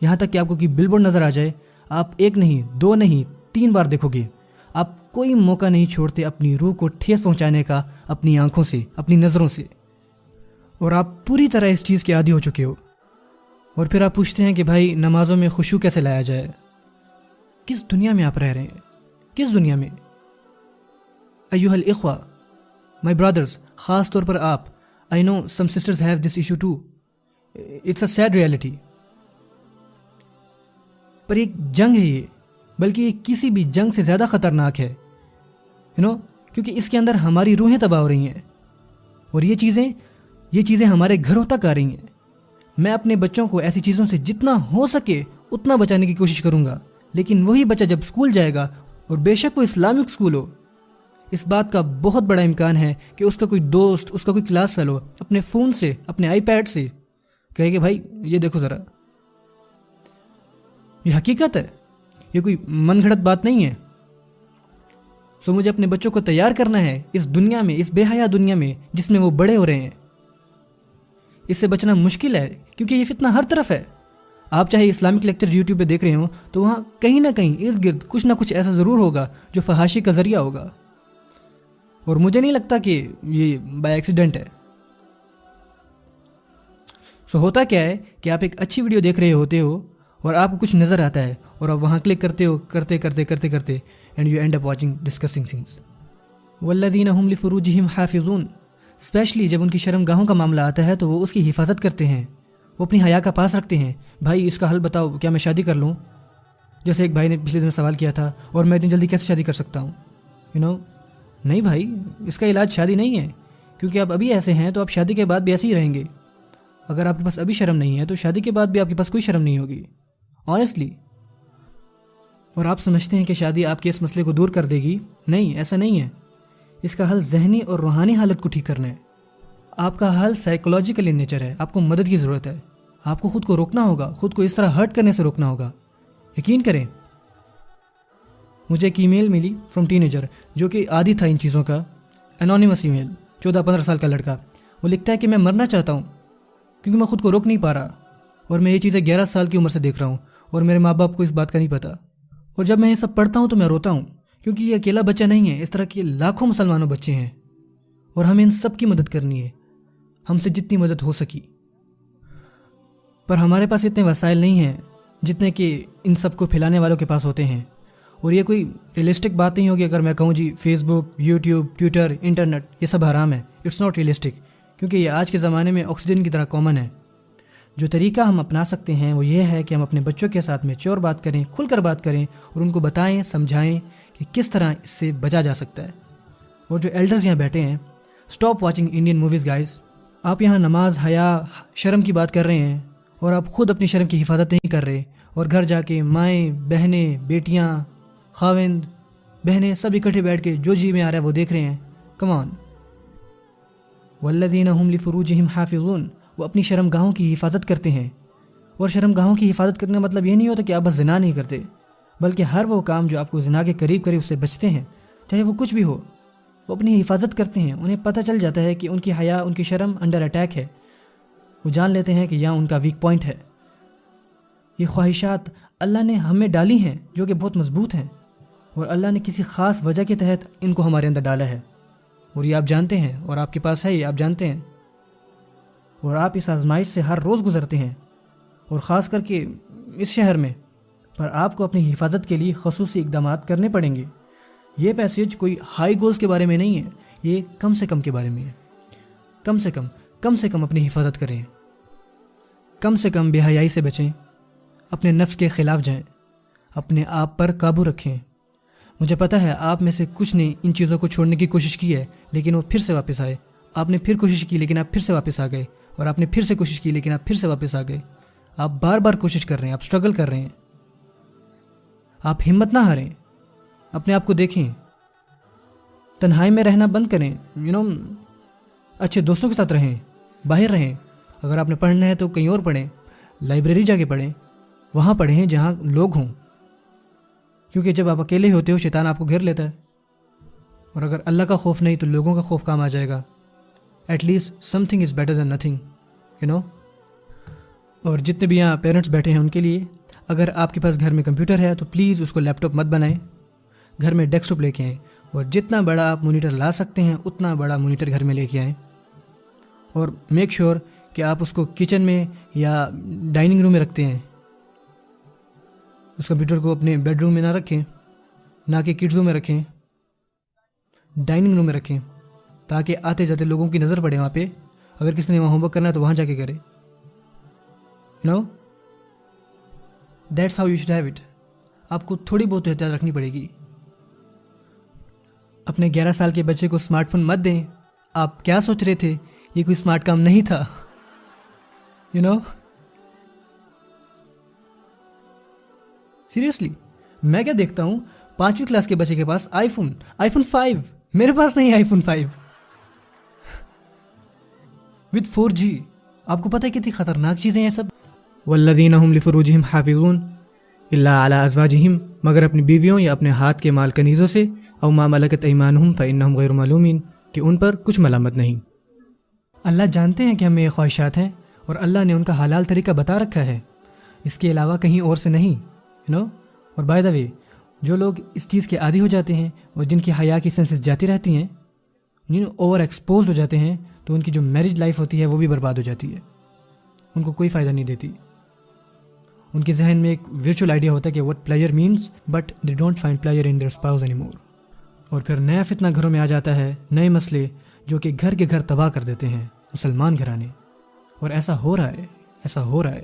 یہاں تک کہ آپ کو کوئی بل بورڈ نظر آ جائے، آپ 1 نہیں 2 نہیں 3 بار دیکھو گے۔ آپ کوئی موقع نہیں چھوڑتے اپنی روح کو ٹھیس پہنچانے کا، اپنی آنکھوں سے، اپنی نظروں سے، اور آپ پوری طرح اس چیز کے عادی ہو چکے ہو۔ اور پھر آپ پوچھتے ہیں کہ بھائی نمازوں میں خشوع کیسے لایا جائے؟ کس دنیا میں آپ رہ رہے ہیں؟ کس دنیا میں؟ ایھا الاخوہ، مائی برادرز، خاص طور پر آپ، I know some sisters have this issue too. It's a sad reality. پر ایک جنگ ہے یہ، بلکہ یہ کسی بھی جنگ سے زیادہ خطرناک ہے، کیونکہ اس کے اندر ہماری روحیں تباہ ہو رہی ہیں، اور یہ چیزیں ہمارے گھروں تک آ رہی ہیں۔ میں اپنے بچوں کو ایسی چیزوں سے جتنا ہو سکے اتنا بچانے کی کوشش کروں گا، لیکن وہی بچہ جب اسکول جائے گا، اور بے شک وہ اسلامک اسکول ہو، اس بات کا بہت بڑا امکان ہے کہ اس کا کوئی دوست، اس کا کوئی کلاس فیلو اپنے فون سے، اپنے آئی پیڈ سے کہے کہ بھائی یہ دیکھو ذرا، یہ حقیقت ہے، یہ کوئی من گھڑت بات نہیں ہے۔ مجھے اپنے بچوں کو تیار کرنا ہے اس دنیا میں، اس بے حیا دنیا میں جس میں وہ بڑے ہو رہے ہیں۔ اس سے بچنا مشکل ہے کیونکہ یہ فتنہ ہر طرف ہے۔ آپ چاہے اسلامک لیکچر یوٹیوب پہ دیکھ رہے ہوں تو وہاں کہیں نہ کہیں ارد گرد کچھ نہ کچھ ایسا ضرور ہوگا جو فحاشی کا ذریعہ ہوگا، اور مجھے نہیں لگتا کہ یہ بائی ایکسیڈنٹ ہے۔ ہوتا کیا ہے کہ آپ ایک اچھی ویڈیو دیکھ رہے ہوتے ہو اور آپ کو کچھ نظر آتا ہے اور آپ وہاں کلک کرتے ہو، کرتے and you and up watching discussing things. والذین هم لفروجہم حافظون، اسپیشلی جب ان کی شرمگاہوں کا معاملہ آتا ہے تو وہ اس کی حفاظت کرتے ہیں، وہ اپنی حیا کا پاس رکھتے ہیں۔ بھائی اس کا حل بتاؤ، کیا میں شادی کر لوں؟ جیسے ایک بھائی نے پچھلے دن سوال کیا تھا، اور میں اتنی جلدی کیسے شادی کر سکتا ہوں؟ نہیں بھائی، اس کا علاج شادی نہیں ہے، کیونکہ آپ ابھی ایسے ہیں تو آپ شادی کے بعد بھی ایسے ہی رہیں گے۔ اگر آپ کے پاس ابھی شرم نہیں ہے تو شادی کے بعد بھی آپ کے پاس کوئی شرم نہیں ہوگی، آنیسٹلی۔ اور آپ سمجھتے ہیں کہ شادی آپ کے اس مسئلے کو دور کر دے گی؟ نہیں، ایسا نہیں ہے۔ اس کا حل ذہنی اور روحانی حالت کو ٹھیک کرنا ہے۔ آپ کا حل سائیکولوجیکل ان نیچر ہے، آپ کو مدد کی ضرورت ہے۔ آپ کو خود کو روکنا ہوگا، خود کو اس طرح ہرٹ کرنے سے روکنا ہوگا۔ یقین کریں، مجھے ایک ای میل ملی فرام ٹین ایجر جو کہ عادی تھا ان چیزوں کا، انونیمس ای میل، 14-15 سال کا لڑکا۔ وہ لکھتا ہے کہ میں مرنا چاہتا ہوں کیونکہ میں خود کو روک نہیں پا رہا، اور میں یہ چیزیں 11 سال کی عمر سے دیکھ رہا ہوں، اور میرے ماں باپ کو اس بات کا نہیں پتہ۔ اور جب میں یہ سب پڑھتا ہوں تو میں روتا ہوں، کیونکہ یہ اکیلا بچہ نہیں ہے، اس طرح کے لاکھوں مسلمانوں بچے ہیں، اور ہمیں ان سب کی مدد کرنی ہے، ہم سے جتنی مدد ہو سکی۔ پر ہمارے پاس اتنے وسائل نہیں ہیں جتنے کہ ان سب کو پھیلانے والوں کے پاس ہوتے ہیں. اور یہ کوئی ریئلسٹک بات نہیں ہوگی اگر میں کہوں جی فیس بک، یوٹیوب، ٹویٹر، انٹرنیٹ یہ سب حرام ہے. اٹس ناٹ ریئلسٹک، کیونکہ یہ آج کے زمانے میں آکسیجن کی طرح کامن ہے. جو طریقہ ہم اپنا سکتے ہیں وہ یہ ہے کہ ہم اپنے بچوں کے ساتھ میچور بات کریں، کھل کر بات کریں اور ان کو بتائیں، سمجھائیں کہ کس طرح اس سے بچا جا سکتا ہے. اور جو ایلڈرز یہاں بیٹھے ہیں، stop watching Indian movies guys. آپ یہاں نماز، حیا، شرم کی بات کر رہے ہیں اور آپ خود اپنی شرم کی حفاظت نہیں کر رہے، اور گھر جا کے مائیں، بہنیں، بیٹیاں، خاوند، بہنیں سب اکٹھے بیٹھ کے جو جی میں آ رہا ہے وہ دیکھ رہے ہیں. کم آن. والذین هم لفروجہم حافظون، وہ اپنی شرم گاہوں کی حفاظت کرتے ہیں. اور شرم گاہوں کی حفاظت کرنے کا مطلب یہ نہیں ہوتا کہ آپ بس زنا نہیں کرتے، بلکہ ہر وہ کام جو آپ کو زنا کے قریب کرے اس سے بچتے ہیں، چاہے وہ کچھ بھی ہو. وہ اپنی حفاظت کرتے ہیں. انہیں پتہ چل جاتا ہے کہ ان کی حیا، ان کی شرم انڈر اٹیک ہے. وہ جان لیتے ہیں کہ یہاں ان کا ویک پوائنٹ ہے. یہ خواہشات اللہ نے ہمیں ڈالی ہیں جو کہ بہت مضبوط ہیں، اور اللہ نے کسی خاص وجہ کے تحت ان کو ہمارے اندر ڈالا ہے. اور یہ آپ جانتے ہیں، اور آپ کے پاس ہے، یہ آپ جانتے ہیں. اور آپ اس آزمائش سے ہر روز گزرتے ہیں، اور خاص کر کے اس شہر میں. پر آپ کو اپنی حفاظت کے لیے خصوصی اقدامات کرنے پڑیں گے. یہ پیسیج کوئی ہائی گولز کے بارے میں نہیں ہے، یہ کم سے کم کے بارے میں ہے. کم سے کم اپنی حفاظت کریں. کم سے کم بے حیائی سے بچیں. اپنے نفس کے خلاف جائیں. اپنے آپ پر قابو رکھیں. مجھے پتہ ہے آپ میں سے کچھ نے ان چیزوں کو چھوڑنے کی کوشش کی ہے، لیکن وہ پھر سے واپس آئے. آپ نے پھر کوشش کی لیکن آپ پھر سے واپس آ گئے، اور آپ نے پھر سے کوشش کی لیکن آپ پھر سے واپس آ گئے. آپ بار بار کوشش کر رہے ہیں، آپ اسٹرگل کر رہے ہیں. آپ ہمت نہ ہاریں. اپنے آپ کو دیکھیں. تنہائی میں رہنا بند کریں. اچھے دوستوں کے ساتھ رہیں، باہر رہیں. اگر آپ نے پڑھنا ہے تو کہیں اور پڑھیں، لائبریری جا کے پڑھیں. وہاں پڑھیں جہاں لوگ ہوں، کیونکہ جب آپ اکیلے ہوتے ہو شیطان آپ کو گھیر لیتا ہے. اور اگر اللہ کا خوف نہیں تو لوگوں کا خوف کام آ جائے گا. At least something is better than nothing. اور جتنے بھی یہاں پیرنٹس بیٹھے ہیں ان کے لیے، اگر آپ کے پاس گھر میں کمپیوٹر ہے تو پلیز اس کو لیپ ٹاپ مت بنائیں. گھر میں ڈیسک ٹاپ لے کے آئیں، اور جتنا بڑا آپ مونیٹر لا سکتے ہیں اتنا بڑا مونیٹر گھر میں لے کے آئیں. اور میک شیور کہ آپ اس کو کچن میں یا ڈائننگ روم میں رکھتے ہیں. اس کمپیوٹر کو اپنے بیڈ روم میں نہ رکھیں، نہ کہ کڈز روم میں رکھیں. ڈائننگ روم میں رکھیں تاکہ آتے جاتے لوگوں کی نظر پڑے وہاں پہ. اگر کسی نے وہاں ہوم ورک کرنا ہے تو وہاں جا کے کرے. That's how you should have it. آپ کو تھوڑی بہت احتیاط رکھنی پڑے گی. اپنے 11 سال کے بچے کو اسمارٹ فون مت دیں. آپ کیا سوچ رہے تھے؟ یہ کوئی اسمارٹ کام نہیں تھا. سیریسلی میں کیا دیکھتا ہوں 5ویں کلاس کے بچے کے پاس آئی فون 5. میرے پاس نہیں آئی فون 5 وتھ 4G. آپ کو پتہ ہے کتنی خطرناک چیزیں ہیں سب. والذین هم لفروجہم حافظون الا علی ازواجہم، مگر اپنی بیویوں یا اپنے ہاتھ کے مال کنیزوں سے، او ما ملکت ایمانہم فانہم غیر ملومین، کہ ان پر کچھ ملامت نہیں. اللہ جانتے ہیں کہ ہمیں یہ خواہشات ہیں، اور اللہ نے ان کا حلال طریقہ بتا رکھا ہے، اس کے علاوہ کہیں اور سے نہیں. اور بائی دا وے، جو لوگ اس چیز کے عادی ہو جاتے ہیں اور جن کی حیا کی سینسز جاتی رہتی ہیں، اوور ایکسپوزڈ ہو جاتے ہیں، تو ان کی جو میرج لائف ہوتی ہے وہ بھی برباد ہو جاتی ہے. ان کو کوئی فائدہ نہیں دیتی. ان کے ذہن میں ایک ورچوئل آئیڈیا ہوتا ہے کہ what player means, but they don't find player in their spouse anymore. اور پھر نیا فتنہ گھروں میں آ جاتا ہے، نئے مسئلے جو کہ گھر کے گھر تباہ کر دیتے ہیں مسلمان گھرانے. اور ایسا ہو رہا ہے.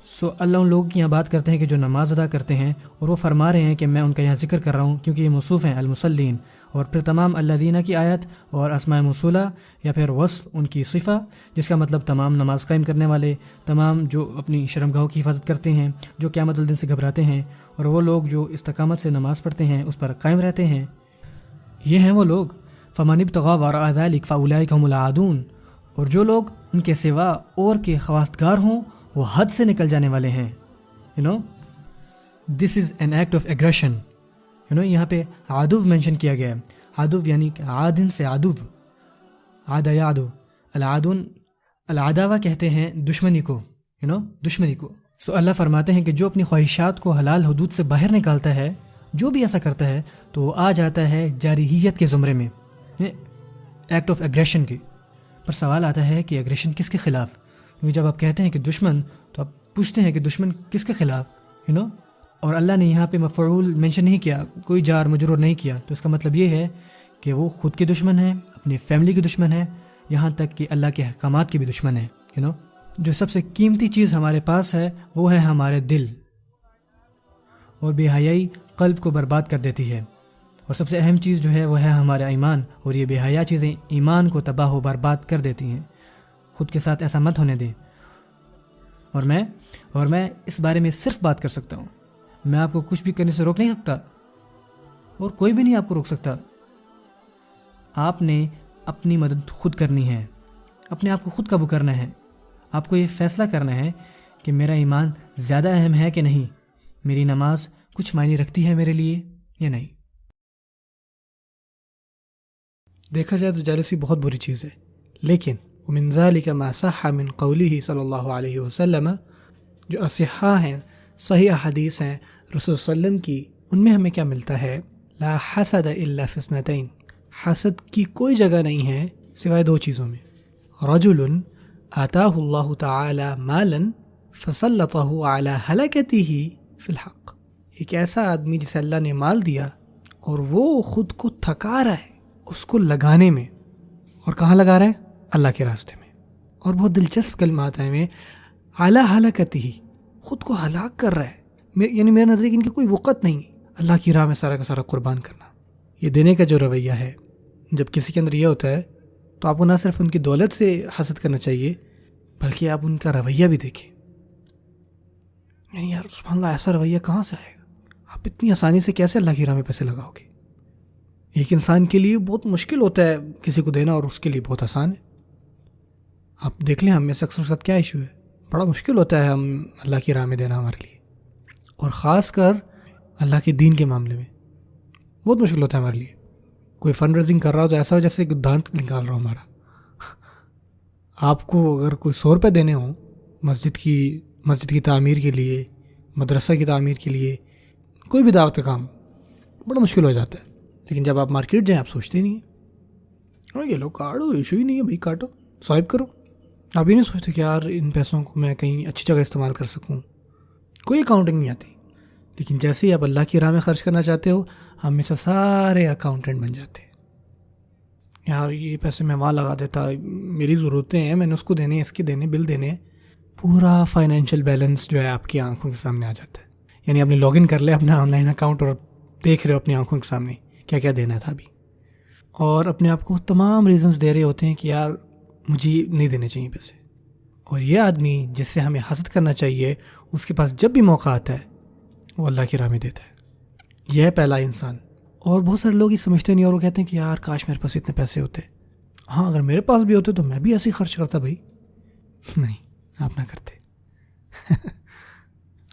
سو اللہ ان لوگوں کی یہاں بات کرتے ہیں کہ جو نماز ادا کرتے ہیں، اور وہ فرما رہے ہیں کہ میں ان کا یہاں ذکر کر رہا ہوں کیونکہ یہ موصوف ہیں المصلین. اور پھر تمام الذین کی آیت اور اسماء موصولہ یا پھر وصف ان کی صفہ، جس کا مطلب تمام نماز قائم کرنے والے، تمام جو اپنی شرمگاہوں کی حفاظت کرتے ہیں، جو قیامت الدین سے گھبراتے ہیں، اور وہ لوگ جو استقامت سے نماز پڑھتے ہیں، اس پر قائم رہتے ہیں. یہ ہیں وہ لوگ. فمن ابتغى وراء ذلك فاولئک هم العادون. اور جو لوگ ان کے سوا اور کے خواستگار ہوں وہ حد سے نکل جانے والے ہیں. This is an act of aggression. یہاں پہ عدو مینشن کیا گیا ہے. عدو یعنی کہ عادن سے عدو، عادہ یا عدو. العادون العداوہ کہتے ہیں دشمنی کو، دشمنی کو. سو اللہ فرماتے ہیں کہ جو اپنی خواہشات کو حلال حدود سے باہر نکالتا ہے، جو بھی ایسا کرتا ہے تو وہ آ جاتا ہے جارحیت کے زمرے میں، ایکٹ آف ایگریشن کے. پر سوال آتا ہے کہ ایگریشن کس کے خلاف؟ کیونکہ جب آپ کہتے ہیں کہ دشمن تو آپ پوچھتے ہیں کہ دشمن کس کے خلاف اور اللہ نے یہاں پہ مفعول مینشن نہیں کیا، کوئی جار مجرور نہیں کیا، تو اس کا مطلب یہ ہے کہ وہ خود کے دشمن ہیں، اپنی فیملی کے دشمن ہیں، یہاں تک کہ اللہ کے احکامات کے بھی دشمن ہیں. جو سب سے قیمتی چیز ہمارے پاس ہے وہ ہے ہمارے دل، اور بے حیائی قلب کو برباد کر دیتی ہے. اور سب سے اہم چیز جو ہے وہ ہے ہمارا ایمان، اور یہ بے حیا چیزیں ایمان کو تباہ و برباد کر دیتی ہیں. خود کے ساتھ ایسا مت ہونے دیں. اور میں اس بارے میں صرف بات کر سکتا ہوں. میں آپ کو کچھ بھی کرنے سے روک نہیں سکتا، اور کوئی بھی نہیں آپ کو روک سکتا. آپ نے اپنی مدد خود کرنی ہے، اپنے آپ کو خود قابو کرنا ہے. آپ کو یہ فیصلہ کرنا ہے کہ میرا ایمان زیادہ اہم ہے کہ نہیں، میری نماز کچھ معنی رکھتی ہے میرے لیے یا نہیں. دیکھا جائے تو جالسی بہت بری چیز ہے، لیکن ومن ذلك ما صح من قوله صلی اللہ علیہ وسلم، جو اصحاح ہیں، صحیح احادیث ہیں رسول صلی اللہ علیہ وسلم کی، ان میں ہمیں کیا ملتا ہے؟ لا حسد الا فی اثنتین، حسد کی کوئی جگہ نہیں ہے سوائے دو چیزوں میں. رجل آتاہ اللہ تعالی مالا فسلطہ علی ہلاکتہ فی الحق، ایک ایسا آدمی جسے اللہ نے مال دیا اور وہ خود کو تھکا رہا ہے اس کو لگانے میں. اور کہاں لگا رہا ہے؟ اللہ کے راستے میں. اور بہت دلچسپ کلمات ہیں میں، علی ہلاکتہ، خود کو ہلاک کر رہا ہے. یعنی میرے نظریے کہ ان کی کوئی وقت نہیں ہے اللہ کی راہ میں سارا کا سارا قربان کرنا. یہ دینے کا جو رویہ ہے، جب کسی کے اندر یہ ہوتا ہے تو آپ کو نہ صرف ان کی دولت سے حسد کرنا چاہیے بلکہ آپ ان کا رویہ بھی دیکھیں. یعنی یار سبحان اللہ، ایسا رویہ کہاں سے آئے گا؟ آپ اتنی آسانی سے کیسے اللہ کی راہ میں پیسے لگاؤ گے؟ ایک انسان کے لیے بہت مشکل ہوتا ہے کسی کو دینا، اور اس کے لیے بہت آسان ہے. آپ دیکھ لیں ہم میں سے اکثر ساتھ کیا ایشو ہے، بڑا مشکل ہوتا ہے ہم اللہ کی راہ میں دینا ہمارے لیے، اور خاص کر اللہ کے دین کے معاملے میں بہت مشکل ہوتا ہے ہمارے لیے. کوئی فنڈ ریزنگ کر رہا ہو تو ایسا ہو جیسے کہ دانت نکال رہا ہو ہمارا. آپ کو اگر کوئی 100 روپے دینے ہوں مسجد کی تعمیر کے لیے، مدرسہ کی تعمیر کے لیے، کوئی بھی دعوت کا کام بڑا مشکل ہو جاتا ہے. لیکن جب آپ مارکیٹ جائیں آپ سوچتے نہیں ہیں، اور یہ لو کاٹو، ایشو ہی نہیں ہے بھائی، کاٹو سوائپ کرو. آپ یہ نہیں سوچتے کہ یار ان پیسوں کو میں کہیں اچھی جگہ استعمال کر سکوں، کوئی اکاؤنٹنگ نہیں آتی. لیکن جیسے ہی آپ اللہ کی راہ میں خرچ کرنا چاہتے ہو، ہم میں سے سارے اکاؤنٹنٹ بن جاتے ہیں. یار یہ پیسے میں وہاں لگا دیتا، میری ضرورتیں ہیں، میں نے اس کو دینے، اس کے دینے، بل دینے. پورا فائنینشیل بیلنس جو ہے آپ کی آنکھوں کے سامنے آ جاتا ہے. یعنی آپ نے لاگ ان کر لیا اپنا آن لائن اکاؤنٹ اور دیکھ رہے ہو اپنی آنکھوں کے سامنے کیا کیا دینا تھا ابھی، اور اپنے آپ کو تمام ریزنز دے رہے ہوتے ہیں کہ یار مجھے نہیں دینے چاہیے پیسے. اور یہ آدمی جس سے ہمیں حسد کرنا چاہیے، اس کے پاس جب بھی موقع آتا ہے وہ اللہ کی راہ میں دیتا ہے. یہ ہے پہلا انسان. اور بہت سارے لوگ یہ سمجھتے نہیں، اور وہ کہتے ہیں کہ یار کاش میرے پاس اتنے پیسے ہوتے. ہاں اگر میرے پاس بھی ہوتے تو میں بھی ایسے ہی خرچ کرتا بھائی. نہیں، آپ نہ کرتے.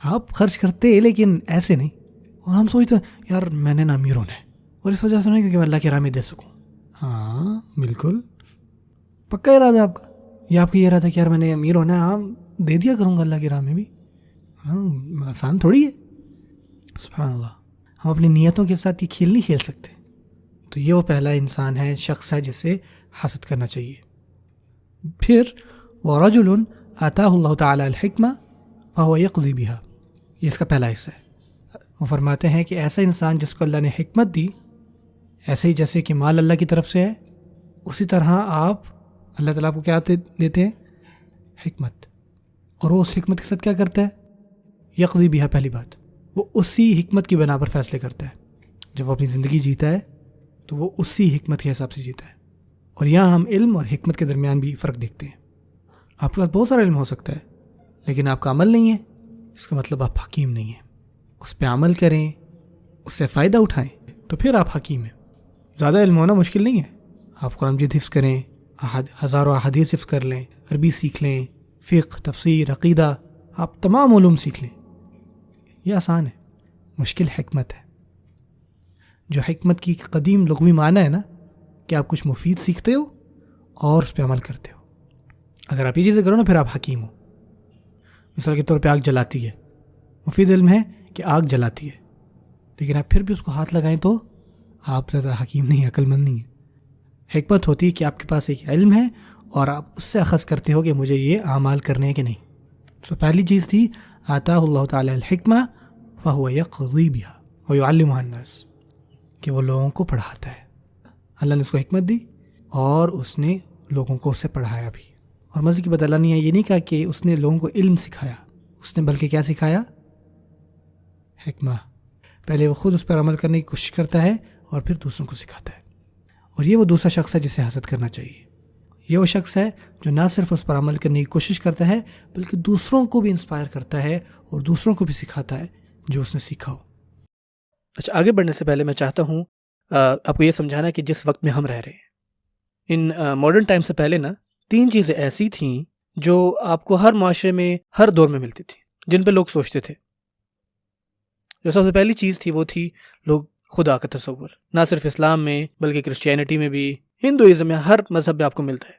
آپ خرچ کرتے لیکن ایسے نہیں. اور ہم سوچتے ہیں یار میں نے نا امیر ہونا ہے، اور اس وجہ سے نہیں کیونکہ میں اللہ کی راہ میں دے سکوں. ہاں بالکل پکا ارادہ آپ کا، یا آپ کا یہ ارادہ کہ یار میں نے امیر ہونا ہے، ہاں دے دیا کروں گا اللہ کی راہ میں بھی. ہاں آسان تھوڑی ہے. سبحان اللہ، ہم اپنی نیتوں کے ساتھ یہ کھیل نہیں کھیل سکتے. تو یہ وہ پہلا انسان ہے، شخص ہے جسے حسد کرنا چاہیے. پھر وَرَجُلٌ آتَاهُ اللَّهُ تَعَالَى الْحِكْمَةَ فَهُوَ يَقْضِي بِهَا، یہ اس کا پہلا حصہ ہے. وہ فرماتے ہیں کہ ایسا انسان جس کو اللہ نے حکمت دی، ایسے ہی جیسے کہ مال اللہ کی طرف سے ہے، اسی طرح آپ اللہ تعالیٰ کو کیا دیتے ہیں؟ حکمت. اور وہ اس حکمت کے ساتھ کیا کرتا ہے؟ یقضی بہا. پہلی بات، وہ اسی حکمت کی بنا پر فیصلے کرتا ہے. جب وہ اپنی زندگی جیتا ہے تو وہ اسی حکمت کے حساب سے جیتا ہے. اور یہاں ہم علم اور حکمت کے درمیان بھی فرق دیکھتے ہیں. آپ کے پاس بہت سارا علم ہو سکتا ہے لیکن آپ کا عمل نہیں ہے، اس کا مطلب آپ حکیم نہیں ہیں. اس پہ عمل کریں، اس سے فائدہ اٹھائیں تو پھر آپ حکیم ہیں. زیادہ علم ہونا مشکل نہیں ہے. آپ قرآن مجید حفظ کریں، ہزاروں احادیث حفظ کر لیں، عربی سیکھ لیں، فقہ، تفسیر، عقیدہ، آپ تمام علوم سیکھ لیں. یہ آسان ہے. مشکل حکمت ہے. جو حکمت کی قدیم لغوی معنی ہے نا کہ آپ کچھ مفید سیکھتے ہو اور اس پہ عمل کرتے ہو. اگر آپ یہ چیزیں کرو نا پھر آپ حکیم ہو. مثال کے طور پہ آگ جلاتی ہے، مفید علم ہے کہ آگ جلاتی ہے، لیکن آپ پھر بھی اس کو ہاتھ لگائیں تو آپ زیادہ حکیم نہیں ہیں، عقل مند نہیں ہیں. حکمت ہوتی ہے کہ آپ کے پاس ایک علم ہے اور آپ اس سے اخذ کرتے ہو کہ مجھے یہ اعمال کرنے ہیں کہ نہیں. سو پہلی چیز تھی آتاہ اللہ تعالی الحکمہ فہو یقضی بہا ویعلمھا الناس، کہ وہ لوگوں کو پڑھاتا ہے. اللہ نے اس کو حکمت دی اور اس نے لوگوں کو اسے پڑھایا بھی. اور مزے کی بات اللہ نے یہ نہیں کہا کہ اس نے لوگوں کو علم سکھایا، اس نے بلکہ کیا سکھایا؟ حکمہ. پہلے وہ خود اس پر عمل کرنے کی کوشش کرتا ہے اور پھر دوسروں کو سکھاتا ہے. اور یہ وہ دوسرا شخص ہے جسے حسد کرنا چاہیے. یہ وہ شخص ہے جو نہ صرف اس پر عمل کرنے کی کوشش کرتا ہے بلکہ دوسروں کو بھی انسپائر کرتا ہے اور دوسروں کو بھی سکھاتا ہے جو اس نے سیکھا ہو. اچھا، آگے بڑھنے سے پہلے میں چاہتا ہوں آپ کو یہ سمجھانا کہ جس وقت میں ہم رہ رہے ہیں، ان ماڈرن ٹائم سے پہلے نا 3 چیزیں ایسی تھیں جو آپ کو ہر معاشرے میں ہر دور میں ملتی تھی، جن پہ لوگ سوچتے تھے. جو سب سے پہلی چیز تھی وہ تھی لوگ خدا کا تصور. نہ صرف اسلام میں بلکہ کرسچینٹی میں بھی، ہندوازم میں، ہر مذہب میں آپ کو ملتا ہے.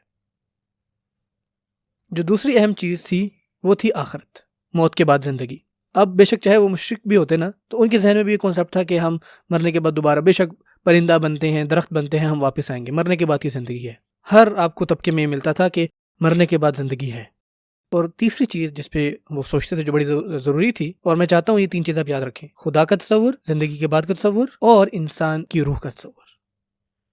جو دوسری اہم چیز تھی وہ تھی آخرت، موت کے بعد زندگی. اب بے شک چاہے وہ مشرک بھی ہوتے نا تو ان کے ذہن میں بھی یہ کانسیپٹ تھا کہ ہم مرنے کے بعد دوبارہ بے شک پرندہ بنتے ہیں، درخت بنتے ہیں، ہم واپس آئیں گے، مرنے کے بعد کی زندگی ہے. ہر آپ کو طبقے میں ملتا تھا کہ مرنے کے بعد زندگی ہے. اور تیسری چیز جس پہ وہ سوچتے تھے جو بڑی ضروری تھی، اور میں چاہتا ہوں یہ 3 چیزیں آپ یاد رکھیں: خدا کا تصور، زندگی کے بعد کا تصور، اور انسان کی روح کا تصور.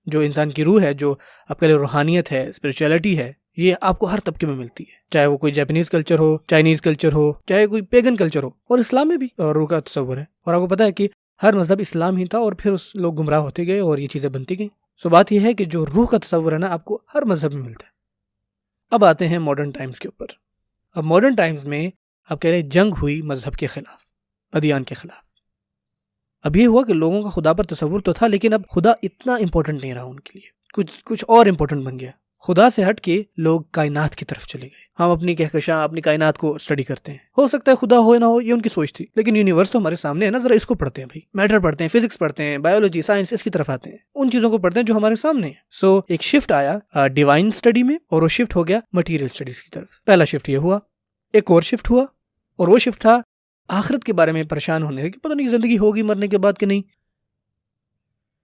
جو انسان کی روح ہے، جو آپ کے لیے روحانیت ہے، اسپرچولیٹی ہے، یہ آپ کو ہر طبقے میں ملتی ہے، چاہے وہ کوئی جاپنیز کلچر ہو، چائنیز کلچر ہو، چاہے کوئی پیگن کلچر ہو. اور اسلام میں بھی روح کا تصور ہے. اور آپ کو پتا ہے کہ ہر مذہب اسلام ہی تھا اور پھر اس لوگ گمراہ ہوتے گئے اور یہ چیزیں بنتی گئیں. سو بات یہ ہے کہ جو روح کا تصور ہے نا آپ کو ہر مذہب میں ملتا ہے. اب آتے ہیں ماڈرن ٹائمز کے اوپر. اب ماڈرن ٹائمز میں آپ کہہ رہے جنگ ہوئی مذہب کے خلاف، ادیان کے خلاف. اب یہ ہوا کہ لوگوں کا خدا پر تصور تو تھا لیکن اب خدا اتنا امپورٹنٹ نہیں رہا ان کے لیے، کچھ اور امپورٹنٹ بن گیا. خدا سے ہٹ کے لوگ کائنات کی طرف چلے گئے. ہم اپنی کہکشاں، اپنی کائنات کو اسٹڈی کرتے ہیں. ہو سکتا ہے خدا ہو نہ ہو، یہ ان کی سوچ تھی، لیکن یونیورس تو ہمارے سامنے ہے نا. ذرا اس کو پڑھتے ہیں بھائی، میٹر پڑھتے ہیں، فزکس پڑھتے ہیں، بایولوجی، سائنس، اس کی طرف آتے ہیں، ان چیزوں کو پڑھتے ہیں جو ہمارے سامنے ہیں. سو ایک شفٹ آیا ڈیوائن اسٹڈی میں اور وہ شفٹ ہو گیا مٹیریل اسٹڈیز کی طرف. پہلا شفٹ یہ ہوا. ایک اور شفٹ ہوا اور وہ شفٹ تھا آخرت کے بارے میں پریشان ہونے کہ پتہ نہیں زندگی ہوگی مرنے کے بعد کہ نہیں.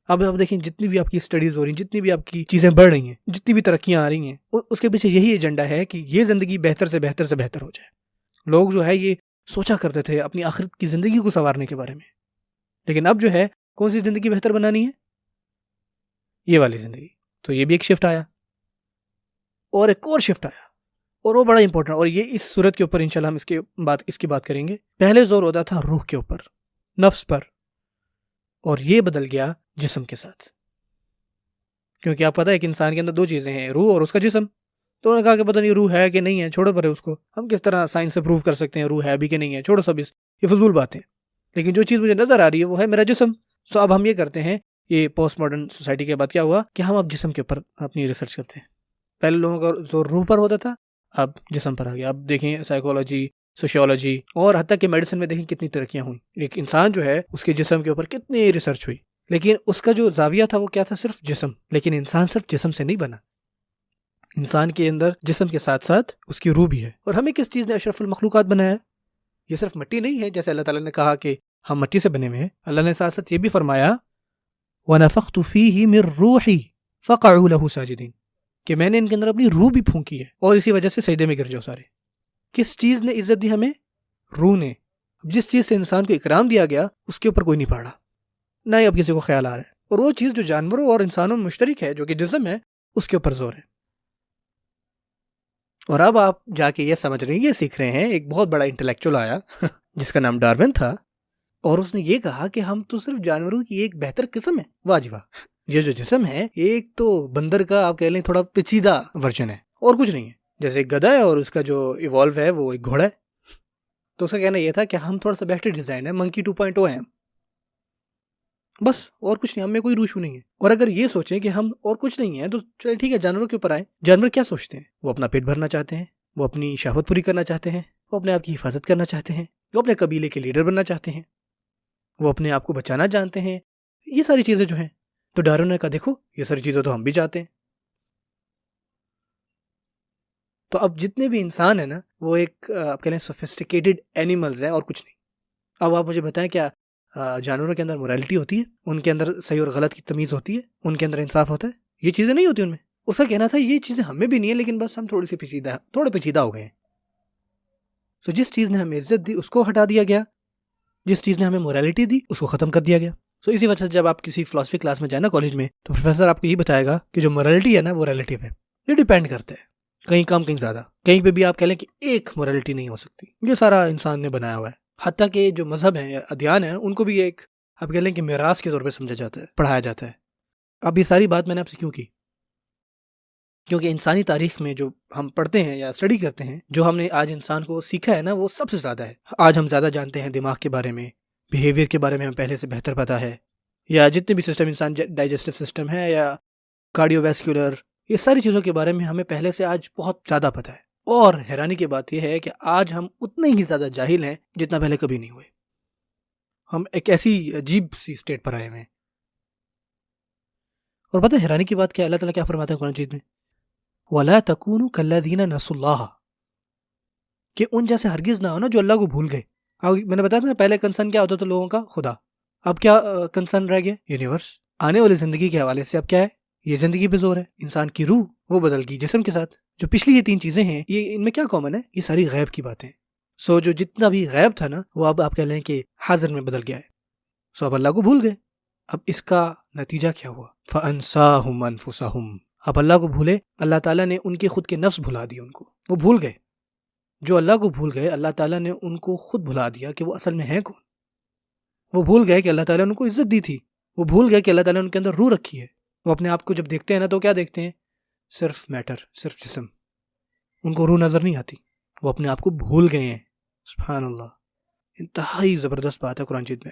اب آپ دیکھیں جتنی بھی آپ کی اسٹڈیز ہو رہی ہیں، جتنی بھی آپ کی چیزیں بڑھ رہی ہیں، جتنی بھی ترقیاں آ رہی ہیں، اس کے پیچھے یہی ایجنڈا ہے کہ یہ زندگی بہتر سے بہتر سے بہتر ہو جائے. لوگ جو ہے یہ سوچا کرتے تھے اپنی آخرت کی زندگی کو سنوارنے کے بارے میں، لیکن اب جو ہے کون سی زندگی بہتر بنانی ہے؟ یہ والی زندگی. تو یہ بھی ایک شفٹ آیا اور ایک اور شفٹ آیا اور وہ بڑا امپورٹنٹ. اور یہ اس صورت کے اوپر انشاءاللہ ہم اس کی بات کریں گے. پہلے زور ہوتا تھا روح کے اوپر، نفس پر، اور یہ بدل گیا جسم کے ساتھ. کیونکہ آپ پتہ ہے کہ انسان کے اندر 2 چیزیں ہیں، روح اور اس کا جسم. تو انہوں نے کہا کہ پتہ نہیں روح ہے کہ نہیں ہے، چھوڑو پرے اس کو، ہم کس طرح سائنس سے پروو کر سکتے ہیں روح ہے بھی کہ نہیں ہے، چھوڑو سب یہ فضول باتیں. لیکن جو چیز مجھے نظر آ رہی ہے وہ ہے میرا جسم. سو اب ہم یہ کرتے ہیں، یہ پوسٹ ماڈرن سوسائٹی کے بعد کیا ہوا کہ ہم اب جسم کے اوپر اپنی ریسرچ کرتے ہیں. پہلے لوگوں کا زور روح پر ہوتا تھا، اب جسم پر آ گیا. اب دیکھیں سائیکولوجی، سوشیولوجی اور حتیٰ کہ میڈیسن میں دیکھیں کتنی ترقیاں ہوئیں. ایک انسان جو ہے اس کے جسم کے اوپر کتنی ریسرچ ہوئی، لیکن اس کا جو زاویہ تھا وہ کیا تھا؟ صرف جسم. لیکن انسان صرف جسم سے نہیں بنا، انسان کے اندر جسم کے ساتھ ساتھ اس کی روح بھی ہے. اور ہمیں کس چیز نے اشرف المخلوقات بنایا ہے؟ یہ صرف مٹی نہیں ہے جیسے اللہ تعالیٰ نے کہا کہ ہم مٹی سے بنے ہوئے ہیں. اللہ نے ساتھ ساتھ یہ بھی فرمایا وَنَفَخْتُ فِيهِ مِن رُوحِي فَقَعُوا لَهُ سَاجِدِينَ، کہ میں نے ان کے اندر اپنی روح بھی پھونکی ہے اور اسی وجہ سے سجدے میں گر جاؤ سارے. کس چیز نے عزت دی ہمیں؟ روح نے. جس چیز سے انسان کو اکرام دیا گیا اس کے اوپر کوئی نہیں پڑا، نہ ہی اب کسی کو خیال آ رہا ہے. اور وہ چیز جو جانوروں اور انسانوں میں مشترک ہے جو کہ جسم ہے، اس کے اوپر زور ہے. اور اب آپ جا کے یہ سمجھ رہے ہیں، یہ سیکھ رہے ہیں. ایک بہت بڑا انٹلیکچوئل آیا جس کا نام ڈارون تھا، اور اس نے یہ کہا کہ ہم تو صرف جانوروں کی ایک بہتر قسم ہے. واہ جی واہ. یہ جو جسم ہے ایک تو بندر کا آپ کہہ لیں تھوڑا پیچیدہ ورژن ہے اور کچھ نہیں ہے. جیسے ایک گدھا ہے اور اس کا جو ایوالو ہے وہ ایک گھوڑا ہے. تو اس کا کہنا یہ تھا کہ ہم تھوڑا سا بہتر ڈیزائن ہے، منکی 2.0 ہیں بس، اور کچھ نہیں، ہم میں کوئی روشو نہیں ہے. اور اگر یہ سوچیں کہ ہم اور کچھ نہیں ہیں تو چلے ٹھیک ہے جانوروں کے اوپر آئیں. جانور کیا سوچتے ہیں؟ وہ اپنا پیٹ بھرنا چاہتے ہیں، وہ اپنی شہوت پوری کرنا چاہتے ہیں، وہ اپنے آپ کی حفاظت کرنا چاہتے ہیں، وہ اپنے قبیلے کے لیڈر بننا چاہتے ہیں، وہ اپنے آپ کو بچانا جانتے ہیں. یہ ساری چیزیں جو ہیں، تو ڈارون نے کہا دیکھو یہ ساری چیزیں تو ہم بھی چاہتے ہیں. تو اب جتنے بھی انسان ہیں نا وہ ایک آپ کہہ لیں سوفسٹیکیٹڈ اینیملز ہیں اور کچھ نہیں. اب آپ مجھے بتائیں کیا جانوروں کے اندر مورالٹی ہوتی ہے؟ ان کے اندر صحیح اور غلط کی تمیز ہوتی ہے؟ ان کے اندر انصاف ہوتا ہے؟ یہ چیزیں نہیں ہوتی ان میں. اس کا کہنا تھا یہ چیزیں ہمیں بھی نہیں ہیں لیکن بس ہم تھوڑے پیچیدہ ہو گئے ہیں. سو جس چیز نے ہمیں عزت دی اس کو ہٹا دیا گیا, جس چیز نے ہمیں موریلٹی دی اس کو ختم کر دیا گیا. سو اسی وجہ سے جب آپ کسی فلاسفی کلاس میں جائیں نا کالج میں, تو پروفیسر آپ کو یہ بتائے گا کہ جو موریلٹی ہے نا وہ ریلیٹیو ہے, یہ ڈیپینڈ کرتا ہے, کہیں کم کہیں زیادہ. کہیں پہ بھی آپ کہہ لیں کہ ایک موریلٹی نہیں ہو سکتی, یہ سارا انسان نے بنایا ہوا ہے. حتیٰ کہ جو مذہب ہیں یا ادیان ہیں ان کو بھی ایک آپ کہہ لیں کہ میراث کے طور پہ سمجھا جاتا ہے, پڑھایا جاتا ہے. اب یہ ساری بات میں نے آپ سے کیوں کی؟ کیونکہ انسانی تاریخ میں جو ہم پڑھتے ہیں یا اسٹڈی کرتے ہیں, جو ہم نے آج انسان کو سیکھا ہے نا وہ سب سے زیادہ ہے. آج ہم زیادہ جانتے ہیں دماغ کے بارے میں, بیہیویئر کے بارے میں ہمیں پہلے سے بہتر پتہ ہے, یا جتنے بھی سسٹم انسان ڈائجسٹو سسٹم ہے یا کارڈیو ویسکولر, یہ ساری چیزوں کے بارے میں ہمیں پہلے سے آج بہت زیادہ پتہ ہے. اور حیرانی کی بات یہ ہے کہ آج ہم اتنے ہی زیادہ جاہل ہیں جتنا پہلے کبھی نہیں ہوئے. ہم ایک ایسی عجیب سی اسٹیٹ پر آئے ہوئے ہیں. اور پتہ حیرانی کی بات کیا, اللہ تعالیٰ کیا فرماتا ہے قرآن مجید میں, وَلَا تَكُونُوا كَالَّذِينَ نَسُوا اللَّهَ, کہ ان جیسے ہرگز نہ ہو نا جو اللہ کو بھول گئے. میں نے بتایا تھا پہلے کنسرن کیا ہوتا تھا لوگوں کا, خدا. اب کیا کنسرن رہ گیا, یونیورس. آنے والی زندگی کے حوالے سے اب کیا ہے, یہ زندگی پہ زور ہے. انسان کی روح وہ بدل گئی جسم کے ساتھ. جو پچھلی یہ 3 چیزیں ہیں یہ ان میں کیا کامن ہے, یہ ساری غیب کی باتیں. سو جو جتنا بھی غیب تھا نا وہ اب آپ کہہ لیں کہ حاضر میں بدل گیا ہے. سو اب اللہ کو بھول گئے. اب اس کا نتیجہ کیا ہوا, فَأَنسَاهُمْ أَنفُسَهُمْ, اب اللہ کو بھولے, اللہ تعالیٰ نے ان کے خود کے نفس بھلا دیے ان کو. وہ بھول گئے. جو اللہ کو بھول گئے اللہ تعالیٰ نے ان کو خود بھلا دیا کہ وہ اصل میں ہیں کون. وہ بھول گئے کہ اللہ تعالیٰ نے ان کو عزت دی تھی. وہ بھول گئے کہ اللہ تعالیٰ نے ان کے اندر روح رکھی ہے. وہ اپنے آپ کو جب دیکھتے ہیں نا تو کیا دیکھتے ہیں, صرف میٹر, صرف جسم. ان کو روح نظر نہیں آتی. وہ اپنے آپ کو بھول گئے ہیں. سبحان اللہ, انتہائی زبردست بات ہے قرآن مجید میں.